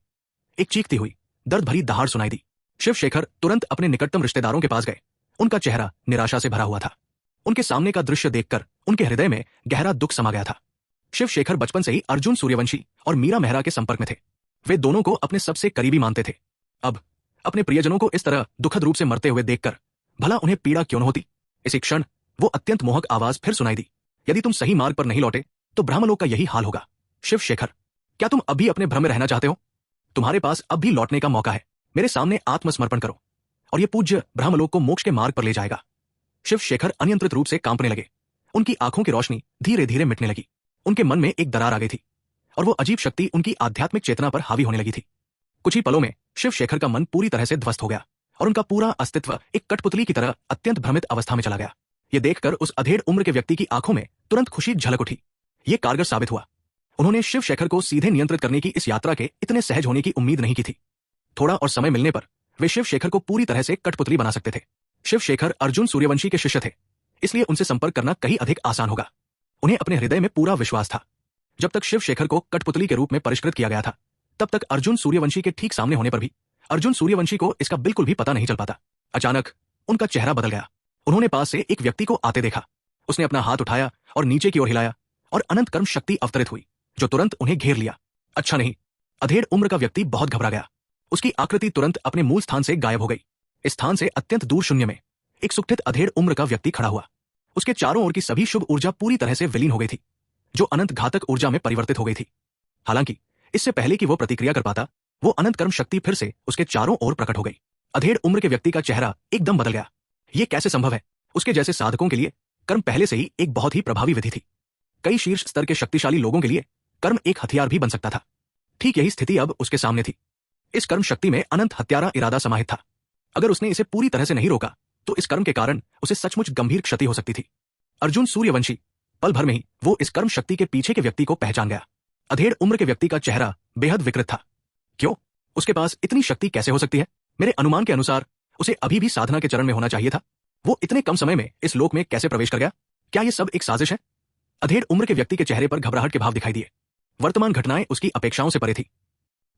एक चीखती हुई दर्द भरी दहाड़ सुनाई दी। शिव शेखर तुरंत अपने निकटतम रिश्तेदारों के पास गए। उनका चेहरा निराशा से भरा हुआ था। उनके सामने का दृश्य देखकर उनके हृदय में गहरा दुख समा गया था। शिव शेखर बचपन से ही अर्जुन सूर्यवंशी और मीरा मेहरा के संपर्क में थे। वे दोनों को अपने सबसे करीबी मानते थे। अब अपने प्रियजनों को इस तरह दुखद रूप से मरते हुए देखकर भला उन्हें पीड़ा क्यों न होती? इसी क्षण वो अत्यंत मोहक आवाज फिर सुनाई दी। यदि तुम सही मार्ग पर नहीं लौटे, तो ब्रह्मलोक का यही हाल होगा। शिव शेखर, क्या तुम अभी अपने भ्रम में रहना चाहते हो? तुम्हारे पास अब भी लौटने का मौका है। मेरे सामने आत्मसमर्पण करो और ये पूज्य ब्रह्मलोक को मोक्ष के मार्ग पर ले जाएगा। शिव शेखर अनियंत्रित रूप से कांपने लगे। उनकी आंखों की रोशनी धीरे धीरे मिटने लगी। उनके मन में एक दरार आ गई थी और वो अजीब शक्ति उनकी आध्यात्मिक चेतना पर हावी होने लगी थी। कुछ ही पलों में शिव शेखर का मन पूरी तरह से ध्वस्त हो गया और उनका पूरा अस्तित्व एक कठपुतली की तरह अत्यंत भ्रमित अवस्था में चला गया। ये देखकर उस अधेड़ उम्र के व्यक्ति की आंखों में तुरंत खुशी झलक उठी। ये कारगर साबित हुआ। उन्होंने शिव शेखर को सीधे नियंत्रित करने की इस यात्रा के इतने सहज होने की उम्मीद नहीं की थी। थोड़ा और समय मिलने पर वे शिव शेखर को पूरी तरह से कठपुतली बना सकते थे। शिव शेखर अर्जुन सूर्यवंशी के शिष्य थे, इसलिए उनसे संपर्क करना कहीं अधिक आसान होगा। उन्हें अपने हृदय में पूरा विश्वास था। जब तक शिव शेखर को कठपुतली के रूप में परिष्कृत किया गया था, तब तक अर्जुन सूर्यवंशी के ठीक सामने होने पर भी अर्जुन सूर्यवंशी को इसका बिल्कुल भी पता नहीं चल पाता। अचानक उनका चेहरा बदल गया। उन्होंने पास से एक व्यक्ति को आते देखा। उसने अपना हाथ उठाया और नीचे की ओर हिलाया और अनंत कर्म शक्ति अवतरित हुई, जो तुरंत उन्हें घेर लिया। अच्छा नहीं, अधेड़ उम्र का व्यक्ति बहुत घबरा गया। उसकी आकृति तुरंत अपने मूल स्थान से गायब हो गई। इस स्थान से अत्यंत दूर शून्य में एक सुखित अधेड़ उम्र का व्यक्ति खड़ा हुआ। उसके चारों ओर की सभी शुभ ऊर्जा पूरी तरह से विलीन हो गई थी, जो अनंत घातक ऊर्जा में परिवर्तित हो गई थी। हालांकि इससे पहले कि वो प्रतिक्रिया कर पाता, वो अनंत कर्म शक्ति फिर से उसके चारों ओर प्रकट हो गई। अधेड़ उम्र के व्यक्ति का चेहरा एकदम बदल गया। ये कैसे संभव है? उसके जैसे साधकों के लिए कर्म पहले से ही एक बहुत ही प्रभावी विधि थी। कई शीर्ष स्तर के शक्तिशाली लोगों के लिए कर्म एक हथियार भी बन सकता था। ठीक यही स्थिति अब उसके सामने थी। इस कर्म शक्ति में अनंत हत्यारा इरादा समाहित था। अगर उसने इसे पूरी तरह से नहीं रोका, तो इस कर्म के कारण उसे सचमुच गंभीर क्षति हो सकती थी। अर्जुन सूर्यवंशी पल भर में ही वो इस कर्म शक्ति के पीछे के व्यक्ति को पहचान गया। अधेड़ उम्र के व्यक्ति का चेहरा बेहद विकृत था। क्यों? उसके पास इतनी शक्ति कैसे हो सकती है? मेरे अनुमान के अनुसार उसे अभी भी साधना के चरण में होना चाहिए था। वो इतने कम समय में इस लोक में कैसे प्रवेश कर गया? क्या ये सब एक साजिश है? अधेड़ उम्र के व्यक्ति के चेहरे पर घबराहट के भाव दिखाई दिए। वर्तमान घटनाएं उसकी अपेक्षाओं से परे थी।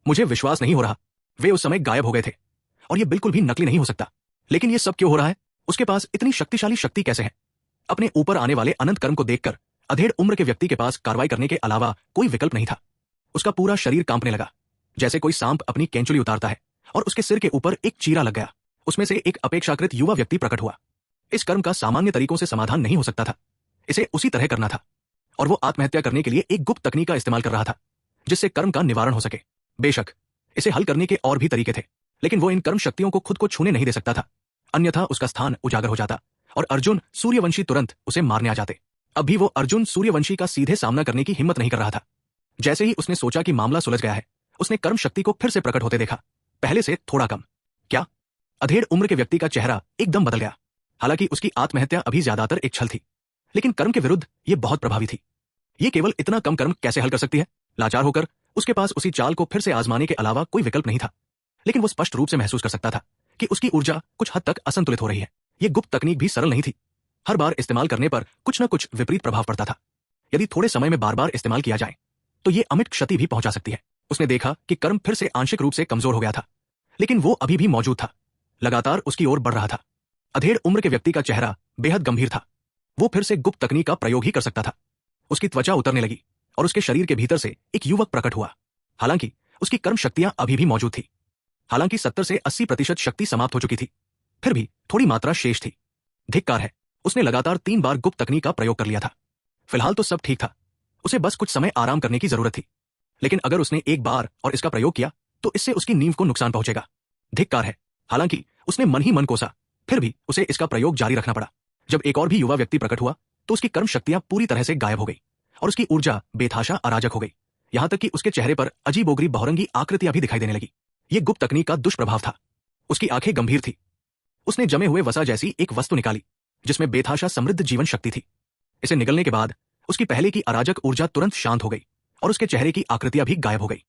मुझे विश्वास नहीं हो रहा, वे उस समय गायब हो गए थे और ये बिल्कुल भी नकली नहीं हो सकता। लेकिन ये सब क्यों हो रहा है? उसके पास इतनी शक्तिशाली शक्ति कैसे है? अपने ऊपर आने वाले अनंत कर्म को देखकर अधेड़ उम्र के व्यक्ति के पास कार्रवाई करने के अलावा कोई विकल्प नहीं था। उसका पूरा शरीर कांपने लगा, जैसे कोई सांप अपनी केंचुली उतारता है, और उसके सिर के ऊपर एक चीरा लग गया। उसमें से एक अपेक्षाकृत युवा व्यक्ति प्रकट हुआ। इस कर्म का सामान्य तरीकों से समाधान नहीं हो सकता था। इसे उसी तरह करना था, और वो आत्महत्या करने के लिए एक गुप्त तकनीक का इस्तेमाल कर रहा था, जिससे कर्म का निवारण हो सके। बेशक इसे हल करने के और भी तरीके थे, लेकिन वो इन कर्म शक्तियों को खुद को छूने नहीं दे सकता था, अन्यथा उसका स्थान उजागर हो जाता और अर्जुन सूर्यवंशी तुरंत उसे मारने आ जाते। अब भी वो अर्जुन सूर्यवंशी का सीधे सामना करने की हिम्मत नहीं कर रहा था। जैसे ही उसने सोचा कि मामला सुलझ गया है, उसने कर्म शक्ति को फिर से प्रकट होते देखा, पहले से थोड़ा कम। क्या? अधेड़ उम्र के व्यक्ति का चेहरा एकदम बदल गया। हालांकि उसकी आत्महत्या अभी ज्यादातर एक छल थी, लेकिन कर्म के विरुद्ध ये बहुत प्रभावी थी। ये केवल इतना कम कर्म कैसे हल कर सकती है? लाचार होकर उसके पास उसी चाल को फिर से आजमाने के अलावा कोई विकल्प नहीं था। लेकिन वो स्पष्ट रूप से महसूस कर सकता था कि उसकी ऊर्जा कुछ हद तक असंतुलित हो रही है। ये गुप्त तकनीक भी सरल नहीं थी। हर बार इस्तेमाल करने पर कुछ न कुछ विपरीत प्रभाव पड़ता था। यदि थोड़े समय में बार बार इस्तेमाल किया जाए, तो ये अमिट क्षति भी पहुंचा सकती है। उसने देखा कि कर्म फिर से आंशिक रूप से कमजोर हो गया था, लेकिन वो अभी भी मौजूद था, लगातार उसकी ओर बढ़ रहा था। अधेड़ उम्र के व्यक्ति का चेहरा बेहद गंभीर था। वो फिर से गुप्त तकनीक का प्रयोग ही कर सकता था। उसकी त्वचा उतरने लगी और उसके शरीर के भीतर से एक युवक प्रकट हुआ। हालांकि उसकी कर्म शक्तियां अभी भी मौजूद थी। हालांकि 70 से 80% शक्ति समाप्त हो चुकी थी, फिर भी थोड़ी मात्रा शेष थी। धिक्कार है, उसने लगातार 3 बार गुप्त तकनीक का प्रयोग कर लिया था। फिलहाल तो सब ठीक था, उसे बस कुछ समय आराम करने की जरूरत थी। लेकिन अगर उसने एक बार और इसका प्रयोग किया, तो इससे उसकी नींव को नुकसान पहुंचेगा। धिक्कार है। हालांकि उसने मन ही मन कोसा, फिर भी उसे इसका प्रयोग जारी रखना पड़ा। जब एक और भी युवा व्यक्ति प्रकट हुआ, तो उसकी कर्म शक्तियां पूरी तरह से गायब हो गई और उसकी ऊर्जा बेतहाशा अराजक हो गई। यहां तक कि उसके चेहरे पर अजीबोगरी बहुरंगी आकृतियां भी दिखाई देने लगी। ये गुप्त तकनीक का दुष्प्रभाव था। उसकी आंखें गंभीर थी। उसने जमे हुए वसा जैसी एक वस्तु निकाली, जिसमें बेतहाशा समृद्ध जीवन शक्ति थी। इसे निगलने के बाद उसकी पहले की अराजक ऊर्जा तुरंत शांत हो गई और उसके चेहरे की आकृतियां भी गायब हो गई।